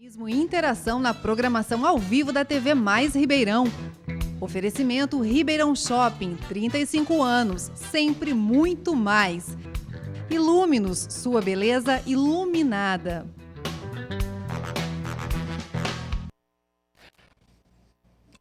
E interação na programação ao vivo da TV Mais Ribeirão. Oferecimento Ribeirão Shopping, 35 anos, sempre muito mais. Ilúminos, sua beleza iluminada.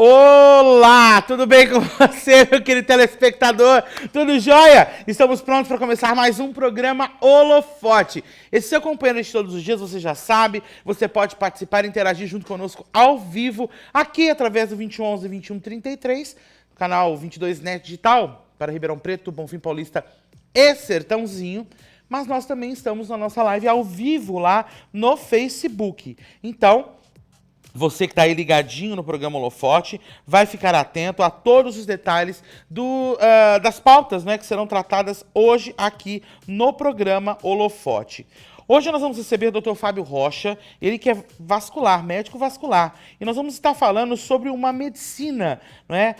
Olá, tudo bem com você, meu querido telespectador? Tudo jóia? Estamos prontos para começar mais um programa Holofote. Esse seu companheiro de todos os dias, você já sabe, você pode participar e interagir junto conosco ao vivo, aqui através do 2111-2133, canal 22 Net Digital, para Ribeirão Preto, Bonfim Paulista e Sertãozinho. Mas nós também estamos na nossa live ao vivo lá no Facebook. Então, você que está aí ligadinho no programa Holofote vai ficar atento a todos os detalhes das pautas, né, que serão tratadas hoje aqui no programa Holofote. Hoje nós vamos receber o Dr. Fábio Rocha, ele que é vascular, médico vascular. E nós vamos estar falando sobre uma medicina, não é?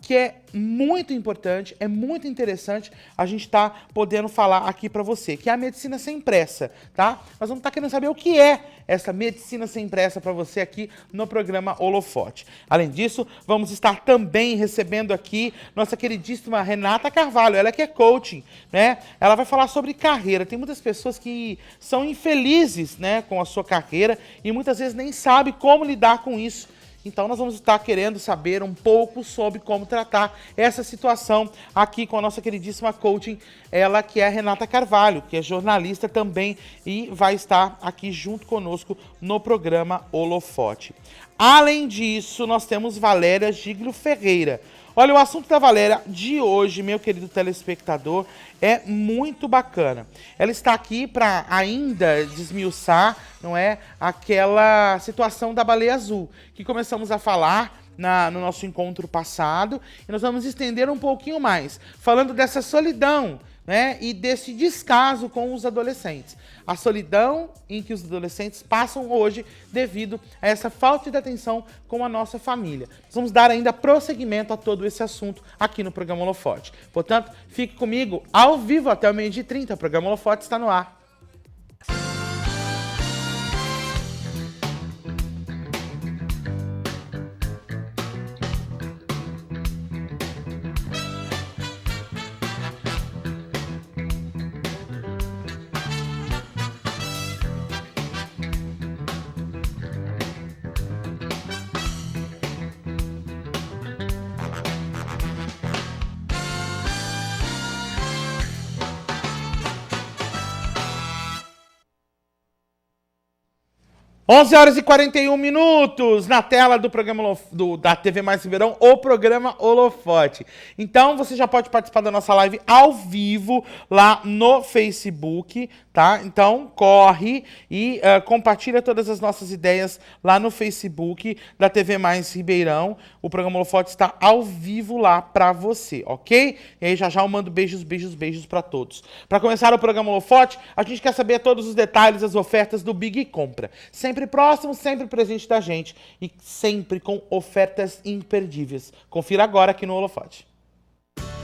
Que é muito importante, é muito interessante a gente estar podendo falar aqui para você, que é a medicina sem pressa, tá? Nós vamos estar querendo saber o que é essa medicina sem pressa para você aqui no programa Holofote. Além disso, vamos estar também recebendo aqui nossa queridíssima Renata Carvalho, ela que é coaching, né? Ela vai falar sobre carreira. Tem muitas pessoas que são infelizes, né, com a sua carreira e muitas vezes nem sabem como lidar com isso. Então nós vamos estar querendo saber um pouco sobre como tratar essa situação aqui com a nossa queridíssima coaching, ela que é a Renata Carvalho, que é jornalista também e vai estar aqui junto conosco no programa Holofote. Além disso, nós temos Valéria Giglio Ferreira. Olha, o assunto da Valéria de hoje, meu querido telespectador, é muito bacana. Ela está aqui para ainda desmiuçar, não é, aquela situação da baleia azul, que começamos a falar no nosso encontro passado, e nós vamos estender um pouquinho mais, falando dessa solidão, né, e desse descaso com os adolescentes. A solidão em que os adolescentes passam hoje devido a essa falta de atenção com a nossa família. Nós vamos dar ainda prosseguimento a todo esse assunto aqui no programa Holofote. Portanto, fique comigo ao vivo até o 12h30. O programa Holofote está no ar. 11h41 na tela do programa da TV Mais Ribeirão, o programa Holofote. Então você já pode participar da nossa live ao vivo lá no Facebook, tá? Então corre e compartilha todas as nossas ideias lá no Facebook da TV Mais Ribeirão. O programa Holofote está ao vivo lá pra você, ok? E aí já eu mando beijos pra todos. Para começar o programa Holofote, a gente quer saber todos os detalhes, as ofertas do Big Compra. Sempre próximo, sempre presente da gente e sempre com ofertas imperdíveis. Confira agora aqui no Holofote.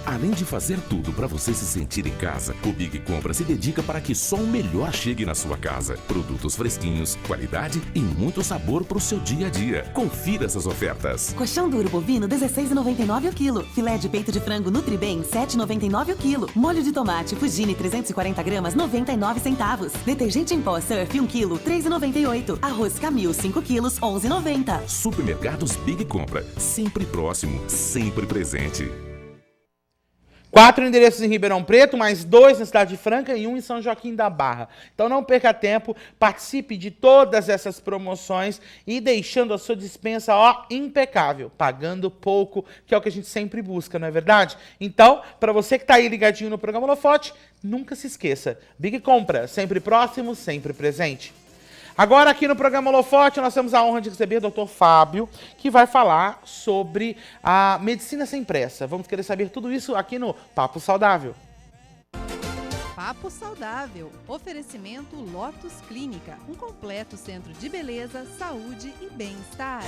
Além de fazer tudo para você se sentir em casa, o Big Compra se dedica para que só o melhor chegue na sua casa. Produtos fresquinhos, qualidade e muito sabor para o seu dia a dia. Confira essas ofertas. Colchão duro bovino, R$ 16,99 o quilo. Filé de peito de frango Nutribem, R$ 7,99 o quilo. Molho de tomate Fugini, 340 gramas, 99 centavos. Detergente em pó Surf, 1 quilo, R$ 3,98. Arroz Camil, 5 quilos, R$ 11,90. Supermercados Big Compra. Sempre próximo, sempre presente. 4 endereços em Ribeirão Preto, mais 2 na Cidade Franca e 1 em São Joaquim da Barra. Então não perca tempo, participe de todas essas promoções e deixando a sua dispensa impecável, pagando pouco, que é o que a gente sempre busca, não é verdade? Então, para você que está aí ligadinho no programa Holofote, nunca se esqueça, Big Compra, sempre próximo, sempre presente. Agora aqui no programa Holofote nós temos a honra de receber o Dr. Fábio, que vai falar sobre a medicina sem pressa. Vamos querer saber tudo isso aqui no Papo Saudável. Papo Saudável. Oferecimento Lotus Clínica, um completo centro de beleza, saúde e bem-estar.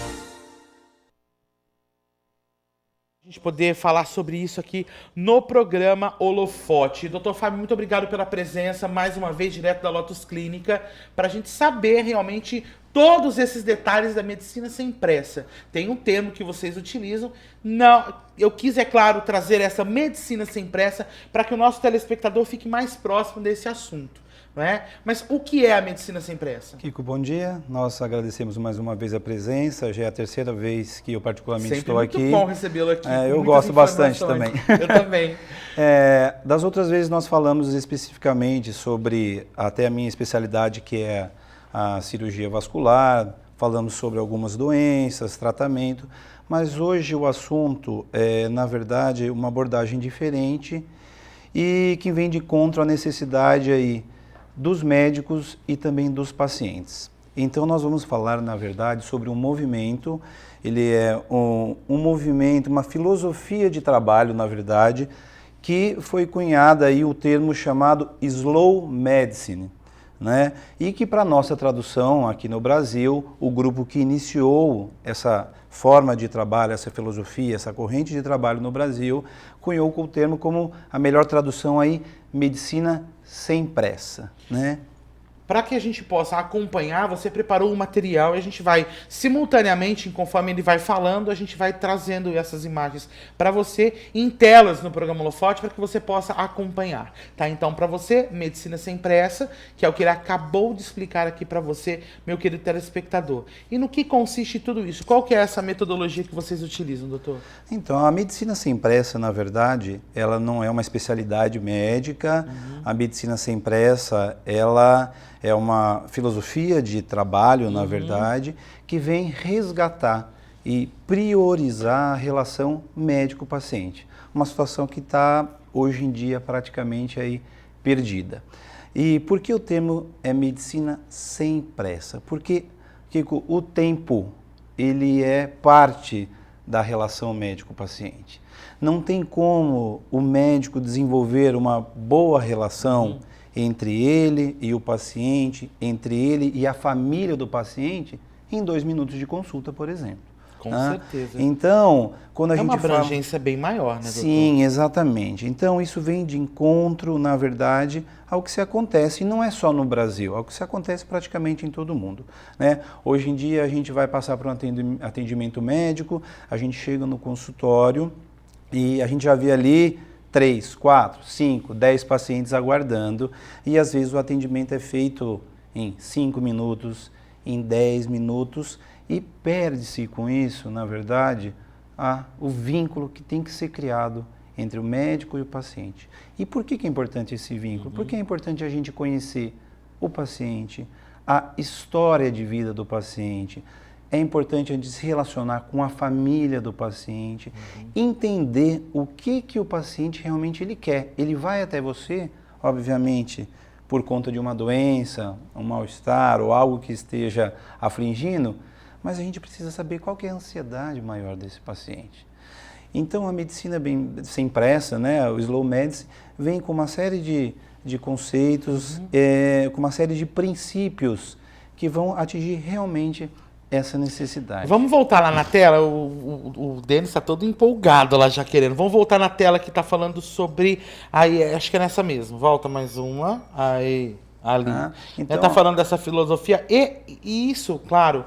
gente poder falar sobre isso aqui no programa Holofote. Doutor Fábio, muito obrigado pela presença, mais uma vez, direto da Lotus Clínica, para a gente saber realmente todos esses detalhes da medicina sem pressa. Tem um termo que vocês utilizam. Não, eu quis, é claro, trazer essa medicina sem pressa para que o nosso telespectador fique mais próximo desse assunto. Não é? Mas o que é a medicina sem pressa? Kiko, bom dia. Nós agradecemos mais uma vez a presença. Já é a terceira vez que eu particularmente estou aqui. Sempre muito bom recebê-lo aqui. Eu gosto bastante também. Eu também. Das outras vezes nós falamos especificamente sobre até a minha especialidade, que é a cirurgia vascular. Falamos sobre algumas doenças, tratamento. Mas hoje o assunto é, na verdade, uma abordagem diferente e que vem de encontro à necessidade aí dos médicos e também dos pacientes. Então nós vamos falar, na verdade, sobre um movimento, ele é um movimento, uma filosofia de trabalho, na verdade, que foi cunhada aí o termo chamado Slow Medicine, né? E que para nossa tradução aqui no Brasil, o grupo que iniciou essa forma de trabalho, essa filosofia, essa corrente de trabalho no Brasil, cunhou o termo como a melhor tradução aí, medicina sem pressa, né? Para que a gente possa acompanhar, você preparou um material e a gente vai simultaneamente, conforme ele vai falando, a gente vai trazendo essas imagens para você em telas no programa Holofote para que você possa acompanhar, tá? Então, para você, medicina sem pressa, que é o que ele acabou de explicar aqui para você, meu querido telespectador. E no que consiste tudo isso? Qual que é essa metodologia que vocês utilizam, doutor? Então, a medicina sem pressa, na verdade, ela não é uma especialidade médica. A medicina sem pressa, ela é uma filosofia de trabalho, na verdade, que vem resgatar e priorizar a relação médico-paciente. Uma situação que está, hoje em dia, praticamente aí perdida. E por que o termo é medicina sem pressa? Porque, Kiko, o tempo, ele é parte da relação médico-paciente. Não tem como o médico desenvolver uma boa relação entre ele e o paciente, entre ele e a família do paciente, em 2 minutos de consulta, por exemplo. Com certeza. Então, quando a gente fala... É uma fala... abrangência bem maior, né, doutor? Sim, exatamente. Então, isso vem de encontro, na verdade, ao que se acontece, e não é só no Brasil, ao que se acontece praticamente em todo o mundo, né? Hoje em dia, a gente vai passar por um atendimento médico, a gente chega no consultório e a gente já vê ali 3, 4, 5, 10 pacientes aguardando e às vezes o atendimento é feito em 5 minutos, em 10 minutos e perde-se com isso, na verdade, o vínculo que tem que ser criado entre o médico e o paciente. E por que é importante esse vínculo? Porque é importante a gente conhecer o paciente, a história de vida do paciente. É importante a gente se relacionar com a família do paciente, entender o que o paciente realmente ele quer. Ele vai até você, obviamente, por conta de uma doença, um mal-estar ou algo que esteja afligindo, mas a gente precisa saber qual que é a ansiedade maior desse paciente. Então, a medicina sem pressa, né, o Slow Medicine, vem com uma série de conceitos, com uma série de princípios que vão atingir realmente essa necessidade. Vamos voltar lá na tela, o Denis está todo empolgado lá já querendo. Vamos voltar na tela que está falando sobre, aí acho que é nessa mesmo, volta mais uma, aí, ali. Então, está falando dessa filosofia e isso, claro,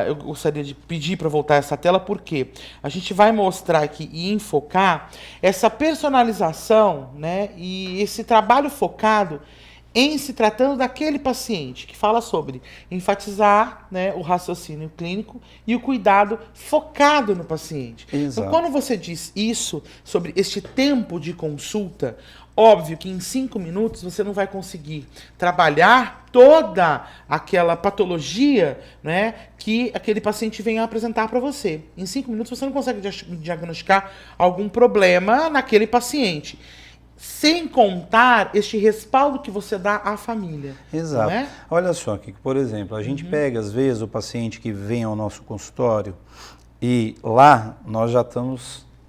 eu gostaria de pedir para voltar essa tela porque a gente vai mostrar aqui e enfocar essa personalização, né, e esse trabalho focado em se tratando daquele paciente, que fala sobre enfatizar, né, o raciocínio clínico e o cuidado focado no paciente. Exato. Então, quando você diz isso, sobre este tempo de consulta, óbvio que em 5 minutos você não vai conseguir trabalhar toda aquela patologia, né, que aquele paciente vem a apresentar para você. Em 5 minutos você não consegue diagnosticar algum problema naquele paciente. Sem contar este respaldo que você dá à família. Exato. Não é? Olha só, que, por exemplo, a gente pega, às vezes, o paciente que vem ao nosso consultório e lá nós já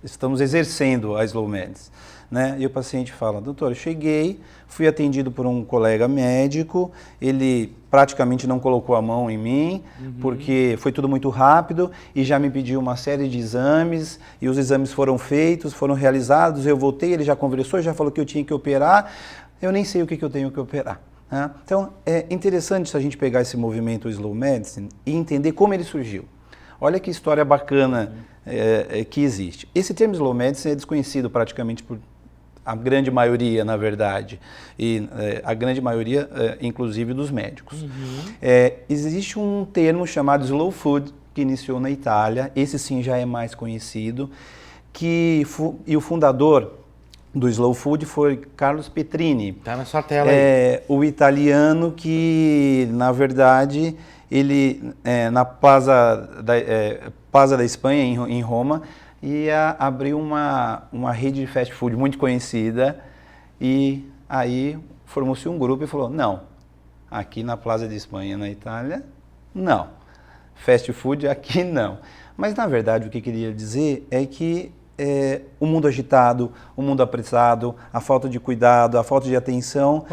estamos exercendo a Slow Medicine. né? E o paciente fala, doutor, eu cheguei, fui atendido por um colega médico, ele praticamente não colocou a mão em mim, porque foi tudo muito rápido e já me pediu uma série de exames, e os exames foram feitos, foram realizados, eu voltei, ele já conversou, já falou que eu tinha que operar, eu nem sei o que eu tenho que operar. Né? Então, é interessante se a gente pegar esse movimento Slow Medicine e entender como ele surgiu. Olha que história bacana que existe. Esse termo Slow Medicine é desconhecido praticamente por a grande maioria, na verdade, e a grande maioria, inclusive, dos médicos. Existe um termo chamado Slow Food, que iniciou na Itália, esse sim já é mais conhecido, e o fundador do Slow Food foi Carlos Petrini. Está na sua tela aí. O italiano que, na verdade, ele, na Plaza da Espanha, em Roma, ia abrir uma rede de fast food muito conhecida, e aí formou-se um grupo e falou, não, aqui na Plaza de Espanha, na Itália, não, fast food aqui não. Mas na verdade o que queria dizer é que o mundo agitado, o mundo apressado, a falta de cuidado, a falta de atenção...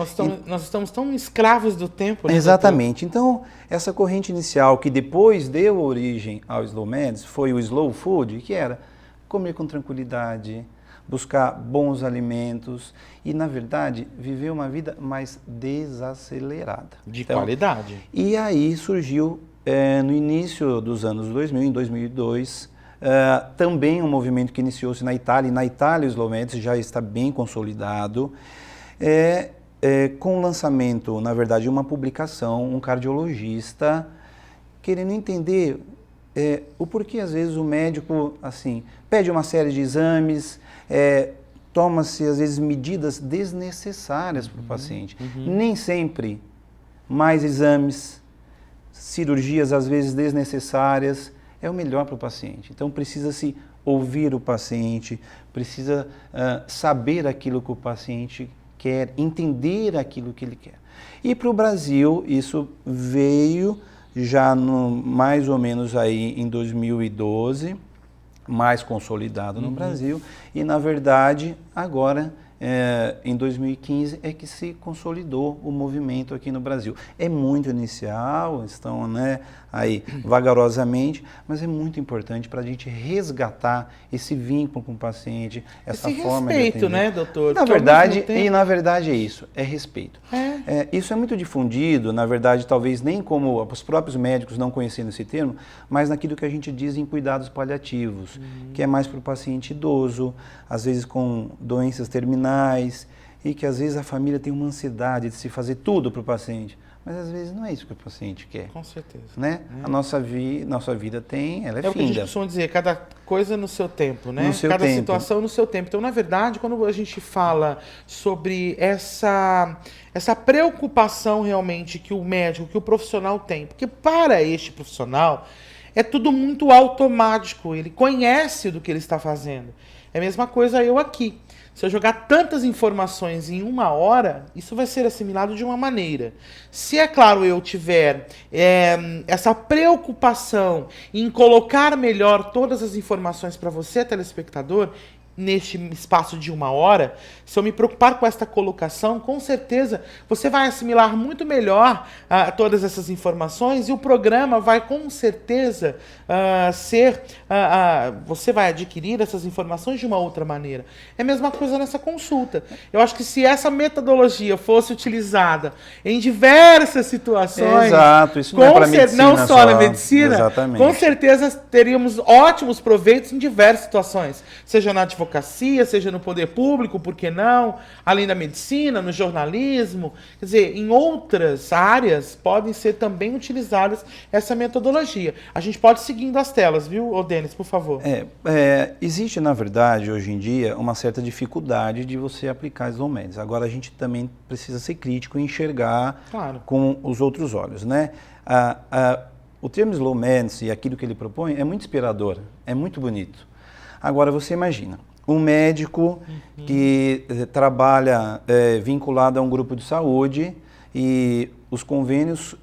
Nós estamos tão escravos do tempo. Né, exatamente. Doutor? Então, essa corrente inicial que depois deu origem ao Slow Medicine foi o Slow Food, que era comer com tranquilidade, buscar bons alimentos e, na verdade, viver uma vida mais desacelerada. De qualidade. E aí surgiu, no início dos anos 2000, em 2002, também um movimento que iniciou-se na Itália, e na Itália o Slow Medicine já está bem consolidado, com o lançamento, na verdade, uma publicação, um cardiologista querendo entender o porquê, às vezes, o médico, assim, pede uma série de exames, toma-se, às vezes, medidas desnecessárias para o paciente. Nem sempre mais exames, cirurgias, às vezes, desnecessárias, é o melhor para o paciente. Então, precisa-se ouvir o paciente, precisa saber aquilo que o paciente quer, entender aquilo que ele quer. E para o Brasil, isso veio já mais ou menos aí em 2012, mais consolidado no Brasil, e na verdade agora em 2015 é que se consolidou o movimento aqui no Brasil. É muito inicial, estão aí vagarosamente, mas é muito importante para a gente resgatar esse vínculo com o paciente, essa forma de respeito, atender. Né, doutor? Na verdade é isso, é respeito. Isso é muito difundido, na verdade, talvez nem como os próprios médicos não conhecendo esse termo, mas naquilo que a gente diz em cuidados paliativos, que é mais para o paciente idoso, às vezes com doenças terminais, e que às vezes a família tem uma ansiedade de se fazer tudo para o paciente. Mas às vezes não é isso que o paciente quer. Com certeza. Né? A nossa vida ela é finda. É o que a gente costuma dizer, cada coisa no seu tempo, né? No seu cada tempo. situação no seu tempo. Então, na verdade, quando a gente fala sobre essa preocupação realmente que o médico, que o profissional tem, porque para este profissional é tudo muito automático, ele conhece do que ele está fazendo. É a mesma coisa eu aqui. Se eu jogar tantas informações em uma hora, isso vai ser assimilado de uma maneira. Se, é claro, eu tiver essa preocupação em colocar melhor todas as informações para você, telespectador, neste espaço de uma hora, se eu me preocupar com esta colocação, com certeza você vai assimilar muito melhor todas essas informações, e o programa vai com certeza você vai adquirir essas informações de uma outra maneira. É a mesma coisa nessa consulta. Eu acho que se essa metodologia fosse utilizada em diversas situações, exato, isso não é para medicina, não só na medicina, exatamente. Com certeza teríamos ótimos proveitos em diversas situações, seja na advocacia, seja no poder público, por que não? Além da medicina, no jornalismo, quer dizer, em outras áreas podem ser também utilizadas essa metodologia. A gente pode ir seguindo as telas, viu, Denis, por favor? Existe, na verdade, hoje em dia, uma certa dificuldade de você aplicar Slow Medicine. Agora, a gente também precisa ser crítico e enxergar com os outros olhos, né? O termo Slow Medicine e aquilo que ele propõe é muito inspirador, é muito bonito. Agora, você imagina, um médico que trabalha vinculado a um grupo de saúde, e os convênios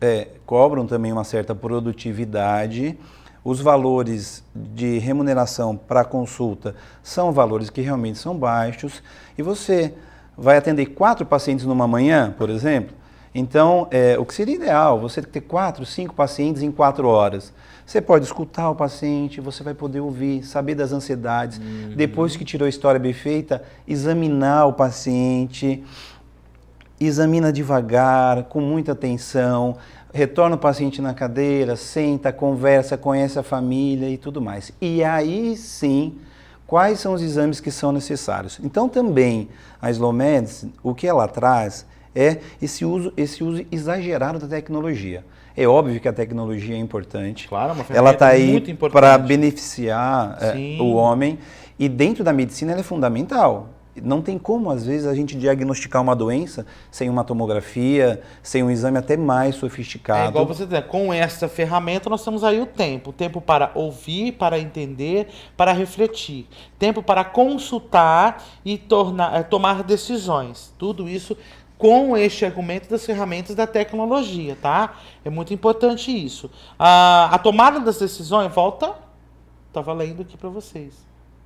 cobram também uma certa produtividade. os valores de remuneração para consulta são valores que realmente são baixos, e você vai atender 4 pacientes numa manhã, por exemplo, então o que seria ideal, você ter 4, 5 pacientes em 4 horas. Você pode escutar o paciente, você vai poder ouvir, saber das ansiedades, depois que tirou a história bem feita, examinar o paciente, examina devagar, com muita atenção, retorna o paciente na cadeira, senta, conversa, conhece a família e tudo mais. E aí sim, quais são os exames que são necessários? Então também a Slow Medicine, o que ela traz é esse uso exagerado da tecnologia. É óbvio que a tecnologia é importante, claro, uma ela está aí muito importante para beneficiar o homem, e dentro da medicina ela é fundamental. Não tem como, às vezes, a gente diagnosticar uma doença sem uma tomografia, sem um exame até mais sofisticado. É igual você dizer, com essa ferramenta nós temos aí o tempo para ouvir, para entender, para refletir, tempo para consultar e tomar decisões. Tudo isso com este argumento das ferramentas da tecnologia, tá? É muito importante isso. A tomada das decisões, estava lendo aqui para vocês.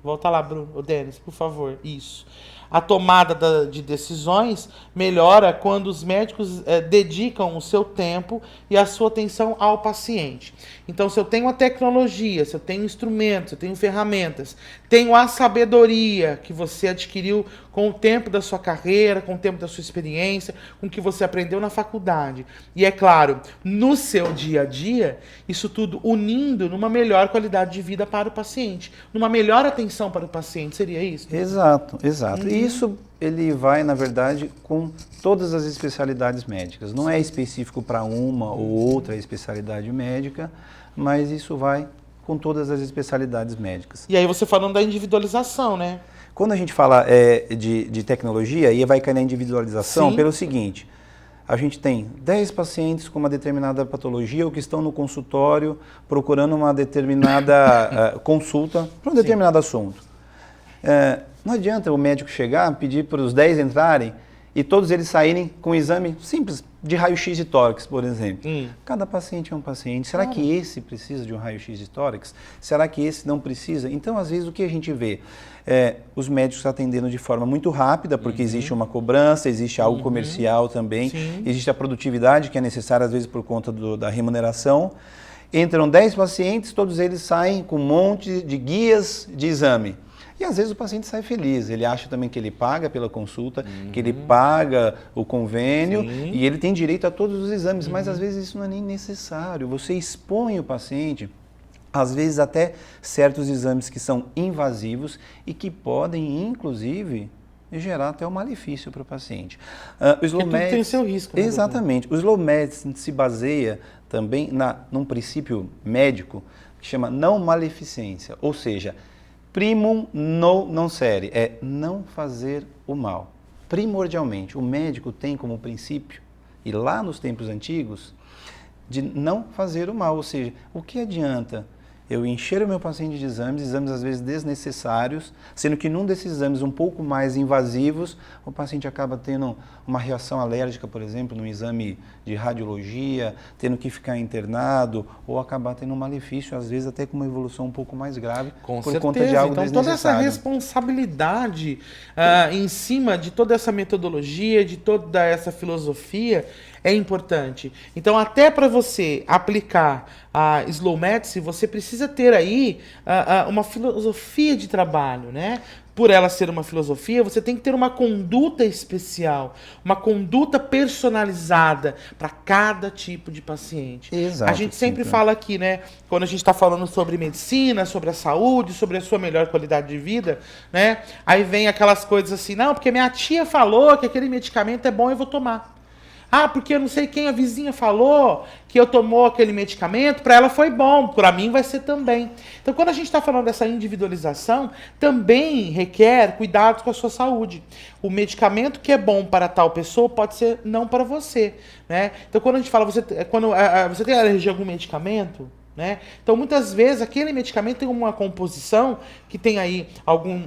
Volta lá, Bruno, o Denis, por favor. Isso. A tomada de decisões melhora quando os médicos dedicam o seu tempo e a sua atenção ao paciente. Então, se eu tenho a tecnologia, se eu tenho instrumentos, se eu tenho ferramentas, tenho a sabedoria que você adquiriu com o tempo da sua carreira, com o tempo da sua experiência, com o que você aprendeu na faculdade. E, é claro, no seu dia a dia, isso tudo unindo numa melhor qualidade de vida para o paciente, numa melhor atenção para o paciente. Seria isso? Exato, exato. E isso ele vai, na verdade, com todas as especialidades médicas. Não é específico para uma ou outra especialidade médica, mas isso vai com todas as especialidades médicas. E aí você falando da individualização, né? Quando a gente fala de tecnologia, aí vai cair na individualização. Sim. Pelo seguinte, a gente tem 10 pacientes com uma determinada patologia ou que estão no consultório procurando uma determinada consulta para um determinado assunto. Não adianta o médico chegar, pedir para os 10 entrarem e todos eles saírem com um exame simples de raio-x de tórax, por exemplo. Cada paciente é um paciente. Será que esse precisa de um raio-x de tórax? Será que esse não precisa? Então, às vezes, o que a gente vê? Os médicos atendendo de forma muito rápida, porque existe uma cobrança, existe algo comercial também, existe a produtividade que é necessária, às vezes, por conta da remuneração. Entram 10 pacientes, todos eles saem com um monte de guias de exame. E às vezes o paciente sai feliz, ele acha também que ele paga pela consulta, que ele paga o convênio e ele tem direito a todos os exames, mas às vezes isso não é nem necessário. Você expõe o paciente, às vezes até certos exames que são invasivos e que podem, inclusive, gerar até um malefício para o paciente. O Slow Medicine tem seu risco. Né, exatamente. O Slow Medicine se baseia também num princípio médico que chama não maleficência, ou seja, primum non sere, é não fazer o mal. Primordialmente, o médico tem como princípio, e lá nos tempos antigos, de não fazer o mal. Ou seja, o que adianta eu encher o meu paciente de exames às vezes desnecessários, sendo que num desses exames um pouco mais invasivos, o paciente acaba tendo uma reação alérgica, por exemplo, no exame de radiologia, tendo que ficar internado, ou acabar tendo um malefício, às vezes até com uma evolução um pouco mais grave, com por certeza. Conta de algo então, desnecessário. Toda essa responsabilidade em cima de toda essa metodologia, de toda essa filosofia, é importante. Então, até para você aplicar a Slow Medicine, você precisa ter aí uma filosofia de trabalho, né? Por ela ser uma filosofia, você tem que ter uma conduta especial, uma conduta personalizada para cada tipo de paciente. Exato, a gente sempre fala aqui, né? Quando a gente está falando sobre medicina, sobre a saúde, sobre a sua melhor qualidade de vida, né? Aí vem aquelas coisas assim, não, porque minha tia falou que aquele medicamento é bom, eu vou tomar. Ah, porque eu não sei quem a vizinha falou que eu tomou aquele medicamento, para ela foi bom, para mim vai ser também. Então, quando a gente está falando dessa individualização, também requer cuidados com a sua saúde. O medicamento que é bom para tal pessoa pode ser não para você, né? Então, quando a gente fala, quando você tem alergia a algum medicamento, né? Então, muitas vezes, aquele medicamento tem uma composição que tem aí algum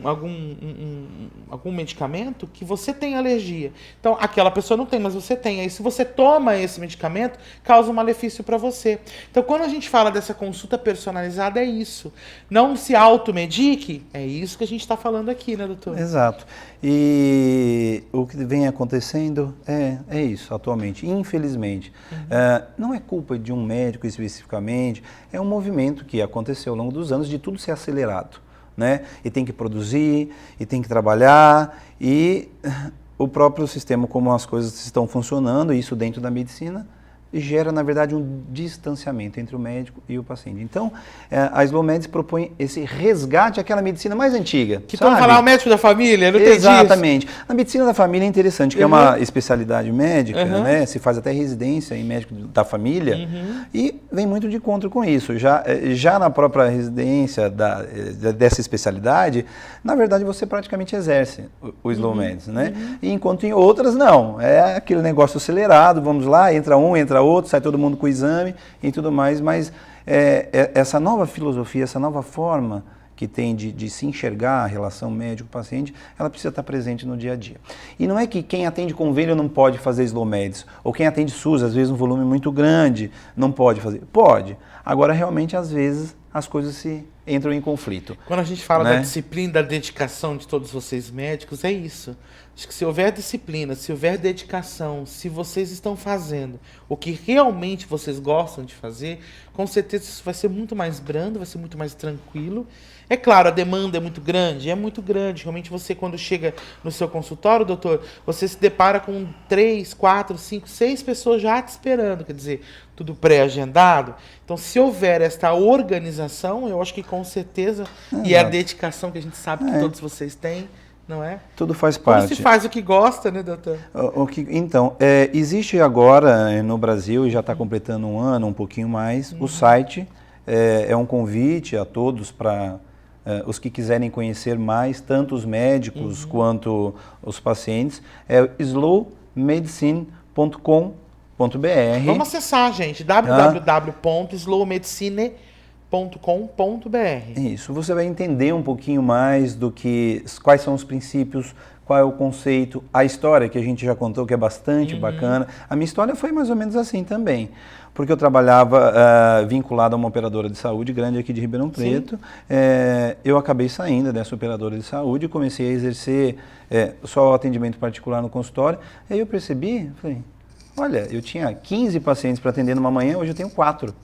medicamento que você tem alergia. Então, aquela pessoa não tem, mas você tem. Aí, se você toma esse medicamento, causa um malefício para você. Então, quando a gente fala dessa consulta personalizada, é isso. Não se automedique, é isso que a gente está falando aqui, né, doutor? Exato. E o que vem acontecendo é isso atualmente, infelizmente. Não é culpa de um médico especificamente, é um movimento que aconteceu ao longo dos anos de tudo ser acelerado, né? E tem que produzir, e tem que trabalhar, e o próprio sistema, como as coisas estão funcionando, isso dentro da medicina, gera, na verdade, um distanciamento entre o médico e o paciente. Então, a Slow Medicine propõe esse resgate àquela medicina mais antiga. Que vamos falar o médico da família, não tem Exatamente. A medicina da família é interessante, que é uma especialidade médica, né? Se faz até residência em médico da família, e vem muito de encontro com isso. Já na própria residência dessa especialidade, na verdade, você praticamente exerce o Slow Medicine, né? E enquanto em outras, não. É aquele negócio acelerado, vamos lá, entra um, entra outro, sai todo mundo com o exame e tudo mais, mas essa nova filosofia, essa nova forma que tem de se enxergar a relação médico-paciente, ela precisa estar presente no dia a dia. E não é que quem atende convênio não pode fazer Slow Medicine, ou quem atende SUS, às vezes um volume muito grande, não pode fazer. Pode. Agora, realmente, às vezes, as coisas entram em conflito. Quando a gente fala da disciplina, da dedicação de todos vocês médicos, é isso. Acho que se houver disciplina, se houver dedicação, se vocês estão fazendo o que realmente vocês gostam de fazer, com certeza isso vai ser muito mais brando, vai ser muito mais tranquilo. É claro, a demanda é muito grande. Realmente você, quando chega no seu consultório, doutor, você se depara com 3, 4, 5, 6 pessoas já te esperando, quer dizer, tudo pré-agendado. Então, se houver esta organização, eu acho que com certeza, e a dedicação que a gente sabe que todos vocês têm, não é? Tudo faz parte. Como se faz o que gosta, né, doutor? Então, existe agora no Brasil, e já está completando um ano, um pouquinho mais, o site é um convite a todos para os que quiserem conhecer mais, tanto os médicos quanto os pacientes, é slowmedicine.com.br. Vamos acessar, gente, www.slowmedicine.com.br. Isso, você vai entender um pouquinho mais quais são os princípios, qual é o conceito, a história que a gente já contou, que é bastante bacana. A minha história foi mais ou menos assim também, porque eu trabalhava vinculado a uma operadora de saúde grande aqui de Ribeirão Preto. Eu acabei saindo dessa operadora de saúde e comecei a exercer só o atendimento particular no consultório. Aí eu percebi, falei, olha, eu tinha 15 pacientes para atender numa manhã, hoje eu tenho 4.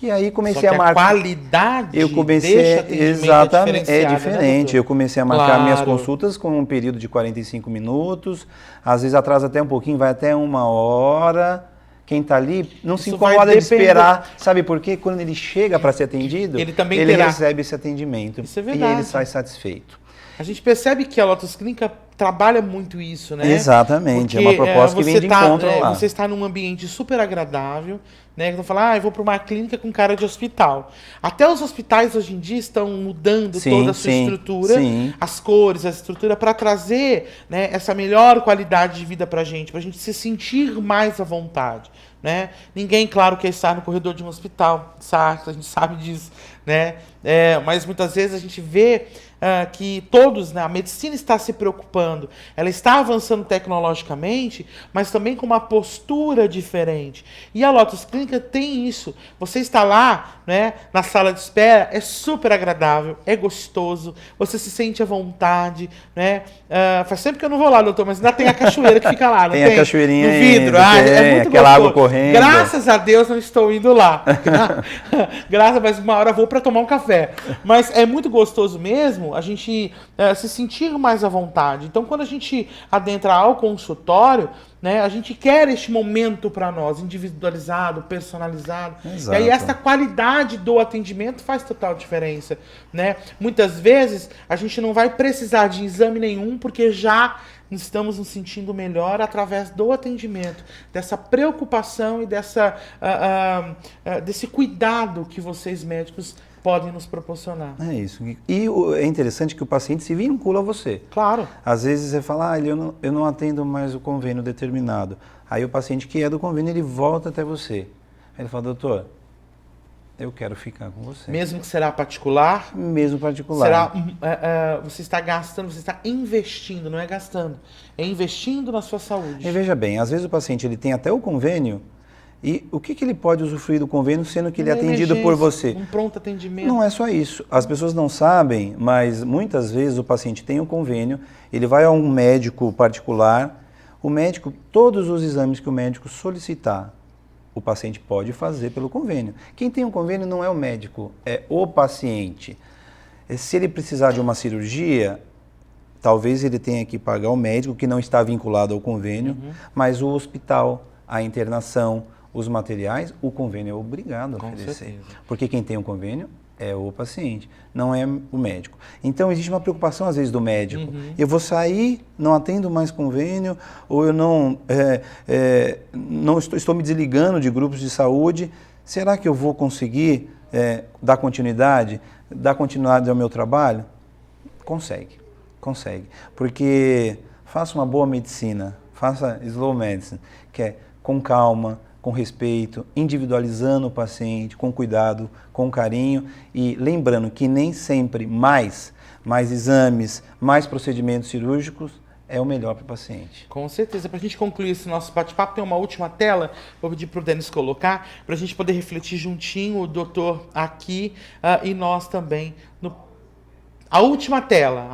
E aí comecei a marcar. A qualidade eu comecei, exatamente, é diferente. Né, eu comecei a marcar minhas consultas com um período de 45 minutos, às vezes atrasa até um pouquinho, vai até 1 hora. Quem está ali não se incomoda de esperar. Sabe por quê? Quando ele chega para ser atendido, ele recebe esse atendimento. Isso é verdade. E ele sai satisfeito. A gente percebe que a Lotus Clínica trabalha muito isso, né? Exatamente, é uma proposta que vem de encontro lá. Você está num ambiente super agradável, né? Então fala, eu vou para uma clínica com cara de hospital. Até os hospitais hoje em dia estão mudando toda a sua estrutura, as cores, a estrutura, para trazer, né, essa melhor qualidade de vida para a gente se sentir mais à vontade. Né? Ninguém, claro, quer estar no corredor de um hospital, a gente sabe disso, né? Mas muitas vezes a gente vê que todos, né, a medicina está se preocupando, ela está avançando tecnologicamente, mas também com uma postura diferente. E a Lotus Clínica tem isso. Você está lá, né, na sala de espera, é super agradável, é gostoso, você se sente à vontade, né? Faz tempo que eu não vou lá, doutor, mas ainda tem a cachoeira que fica lá, não tem? Tem a cachoeirinha no vidro. É muito aquela gostoso. Água correndo. Graças a Deus não estou indo lá. Mas uma hora eu vou para tomar um café. Mas é muito gostoso mesmo a gente se sentir mais à vontade. Então, quando a gente adentra ao consultório, né, a gente quer este momento para nós, individualizado, personalizado. Exato. E aí essa qualidade do atendimento faz total diferença. Né? Muitas vezes a gente não vai precisar de exame nenhum, porque já estamos nos sentindo melhor através do atendimento, dessa preocupação e desse cuidado que vocês médicos podem nos proporcionar. É isso. E é interessante que o paciente se vincula a você. Claro. Às vezes você fala, eu não atendo mais o convênio determinado. Aí o paciente que é do convênio, ele volta até você. Aí ele fala, doutor, eu quero ficar com você. Mesmo que será particular? Mesmo particular. Você está gastando, você está investindo, não é gastando, é investindo na sua saúde. E veja bem, às vezes o paciente ele tem até o convênio, e o que ele pode usufruir do convênio, sendo que ele é atendido por você? Um pronto atendimento. Não é só isso. As pessoas não sabem, mas muitas vezes o paciente tem um convênio, ele vai a um médico particular, o médico, todos os exames que o médico solicitar, o paciente pode fazer pelo convênio. Quem tem um convênio não é o médico, é o paciente. Se ele precisar de uma cirurgia, talvez ele tenha que pagar o médico, que não está vinculado ao convênio, mas o hospital, a internação, os materiais, o convênio é obrigado a oferecer. Porque quem tem um convênio é o paciente, não é o médico. Então, existe uma preocupação, às vezes, do médico. Eu vou sair, não atendo mais convênio, ou eu não estou me desligando de grupos de saúde. Será que eu vou conseguir dar continuidade ao meu trabalho? Consegue. Porque faça uma boa medicina, faça slow medicine, que é com calma, com respeito, individualizando o paciente, com cuidado, com carinho e lembrando que nem sempre mais exames, mais procedimentos cirúrgicos é o melhor para o paciente. Com certeza. Para a gente concluir esse nosso bate-papo, tem uma última tela, vou pedir para o Denis colocar, para a gente poder refletir juntinho, o doutor aqui e nós também a última tela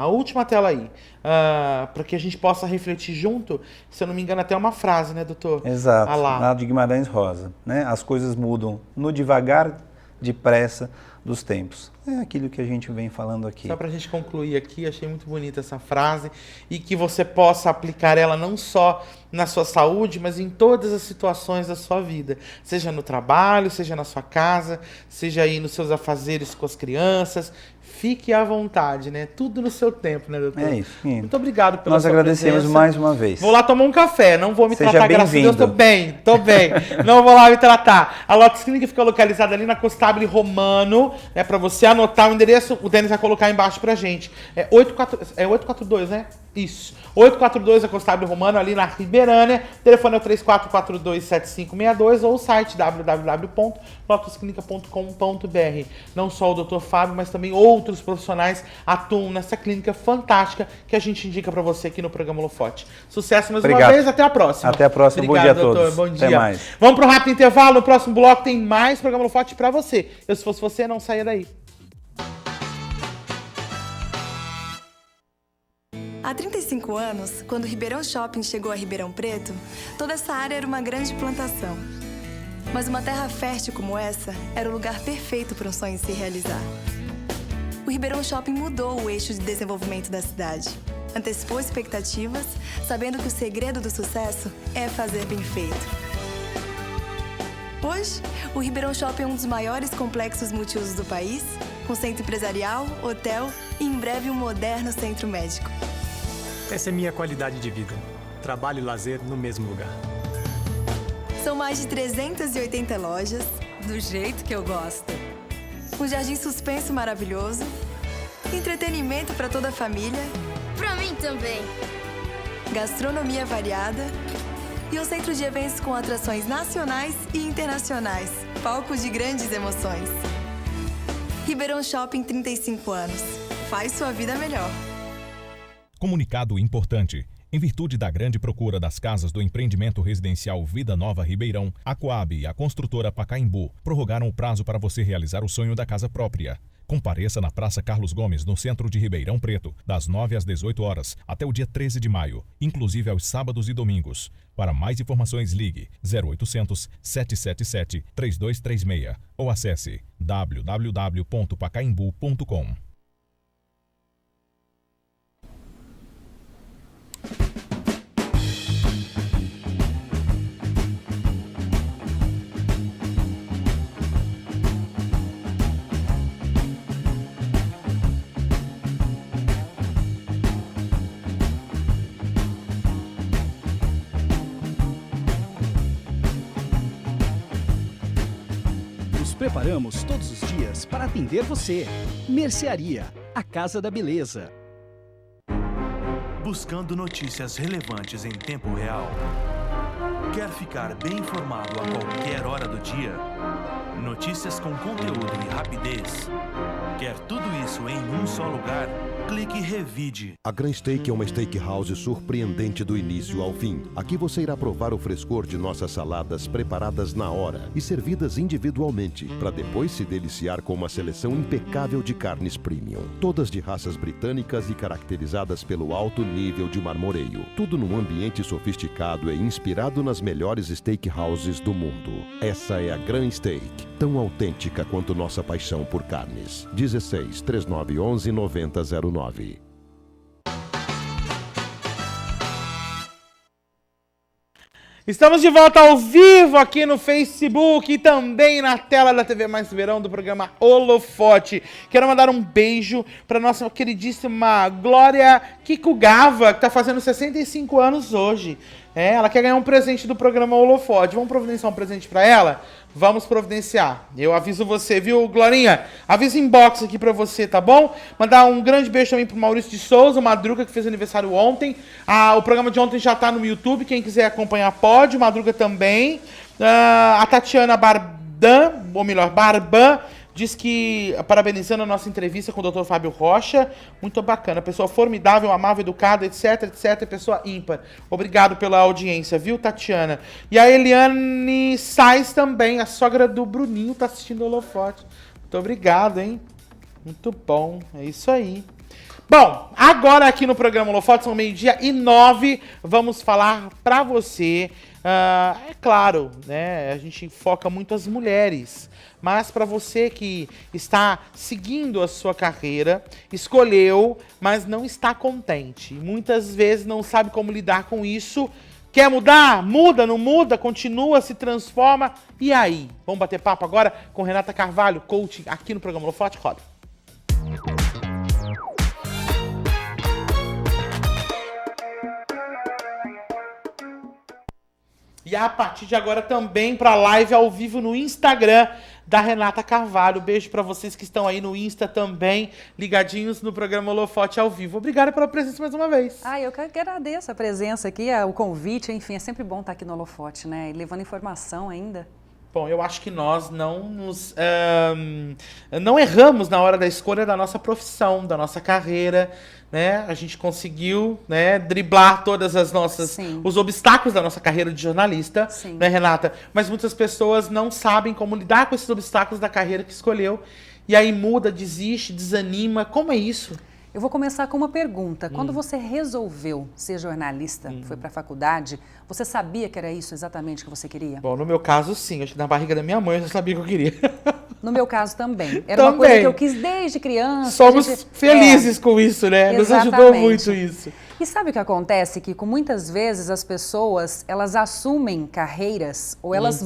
aí, para que a gente possa refletir junto, se eu não me engano, até uma frase, né, doutor? Exato, lá de Guimarães Rosa, né? As coisas mudam no devagar, depressa dos tempos. É aquilo que a gente vem falando aqui. Só para a gente concluir aqui, achei muito bonita essa frase e que você possa aplicar ela não só na sua saúde, mas em todas as situações da sua vida. Seja no trabalho, seja na sua casa, seja aí nos seus afazeres com as crianças. Fique à vontade, né? Tudo no seu tempo, né, doutor? É isso. Sim. Muito obrigado pela sua agradecemos presença. mais uma vez. Vou lá tomar um café, não vou me Seja tratar, graças a Deus, tô bem. Não vou lá me tratar. A Lotus Clínica fica localizada ali na Costabile Romano, né? Para você anotar o endereço, o Denis vai colocar embaixo pra gente. É 842, né? Isso. 842 a Costabile Romano, ali na Ribeirânia. O telefone é o 3442-7562 ou o site www.lotusclinica.com.br. Não só o Dr. Fábio, mas também outros profissionais atuam nessa clínica fantástica que a gente indica para você aqui no programa Holofote. Sucesso mais uma vez, até a próxima. Até a próxima, obrigado, bom dia a doutor. todos. Bom dia. Até mais. Vamos para um rápido intervalo, no próximo bloco tem mais programa Holofote para você. Eu, se fosse você, não saia daí. Há 35 anos, quando o Ribeirão Shopping chegou a Ribeirão Preto, toda essa área era uma grande plantação. Mas uma terra fértil como essa era o lugar perfeito para um sonho se realizar. O Ribeirão Shopping mudou o eixo de desenvolvimento da cidade. Antecipou expectativas, sabendo que o segredo do sucesso é fazer bem feito. Hoje, o Ribeirão Shopping é um dos maiores complexos multiusos do país, com centro empresarial, hotel e, em breve, um moderno centro médico. Essa é minha qualidade de vida. Trabalho e lazer no mesmo lugar. São mais de 380 lojas, do jeito que eu gosto. Um jardim suspenso maravilhoso, entretenimento para toda a família. Pra mim também. Gastronomia variada e um centro de eventos com atrações nacionais e internacionais. Palco de grandes emoções. Ribeirão Shopping, 35 anos. Faz sua vida melhor. Comunicado importante. Em virtude da grande procura das casas do empreendimento residencial Vida Nova Ribeirão, a Coab e a construtora Pacaembu prorrogaram o prazo para você realizar o sonho da casa própria. Compareça na Praça Carlos Gomes, no centro de Ribeirão Preto, das 9 às 18 horas, até o dia 13 de maio, inclusive aos sábados e domingos. Para mais informações, ligue 0800 777 3236 ou acesse www.pacaembu.com. Preparamos todos os dias para atender você. Mercearia, a Casa da Beleza. Buscando notícias relevantes em tempo real? Quer ficar bem informado a qualquer hora do dia? Notícias com conteúdo e rapidez. Quer tudo isso em um só lugar? Clique Revide. A Gran Steak é uma steakhouse surpreendente do início ao fim. Aqui você irá provar o frescor de nossas saladas preparadas na hora e servidas individualmente, para depois se deliciar com uma seleção impecável de carnes premium. Todas de raças britânicas e caracterizadas pelo alto nível de marmoreio. Tudo num ambiente sofisticado e inspirado nas melhores steakhouses do mundo. Essa é a Gran Steak, tão autêntica quanto nossa paixão por carnes. 16 3911 9009. Estamos de volta ao vivo aqui no Facebook e também na tela da TV Mais Ribeirão do programa Holofote. Quero mandar um beijo para nossa queridíssima Glória Kikugava, que está fazendo 65 anos hoje. Ela quer ganhar um presente do programa Holofote. Vamos providenciar um presente para ela? Vamos providenciar. Eu aviso você, viu, Glorinha? Avisa inbox aqui pra você, tá bom? Mandar um grande beijo também pro Maurício de Souza, Madruga, que fez aniversário ontem. O programa de ontem já tá no YouTube, quem quiser acompanhar pode, Madruga também. A Tatiana Barban, ou melhor, Barban, diz que, parabenizando a nossa entrevista com o Dr. Fábio Rocha, muito bacana, pessoa formidável, amável, educada, etc, etc, pessoa ímpar. Obrigado pela audiência, viu, Tatiana? E a Eliane Sais também, a sogra do Bruninho, tá assistindo o Holofote. Muito obrigado, hein? Muito bom, é isso aí. Bom, agora aqui no programa Holofote, são 12:09, vamos falar pra você, é claro, né, a gente foca muito as mulheres, mas para você que está seguindo a sua carreira, escolheu, mas não está contente, muitas vezes não sabe como lidar com isso, quer mudar? Muda, não muda, continua, se transforma, e aí? Vamos bater papo agora com Renata Carvalho, coaching, aqui no programa Holofote, roda. E a partir de agora também para live ao vivo no Instagram da Renata Carvalho. Beijo para vocês que estão aí no Insta também, ligadinhos no programa Holofote ao vivo. Obrigada pela presença mais uma vez. Eu que agradeço a presença aqui, o convite, enfim, é sempre bom estar aqui no Holofote, né? E levando informação ainda. Bom, eu acho que nós não erramos na hora da escolha da nossa profissão, da nossa carreira, né? A gente conseguiu, né, driblar todas as nossas, os obstáculos da nossa carreira de jornalista, né, Renata? Mas muitas pessoas não sabem como lidar com esses obstáculos da carreira que escolheu, e aí muda, desiste, desanima. Como é isso? Eu vou começar com uma pergunta. Quando você resolveu ser jornalista, foi para a faculdade, você sabia que era isso exatamente que você queria? Bom, no meu caso, sim. Acho que na barriga da minha mãe eu já sabia que eu queria. No meu caso também. Era uma coisa que eu quis desde criança. Somos felizes com isso, né? Nos ajudou muito isso. E sabe o que acontece? Que muitas vezes as pessoas, elas assumem carreiras, ou elas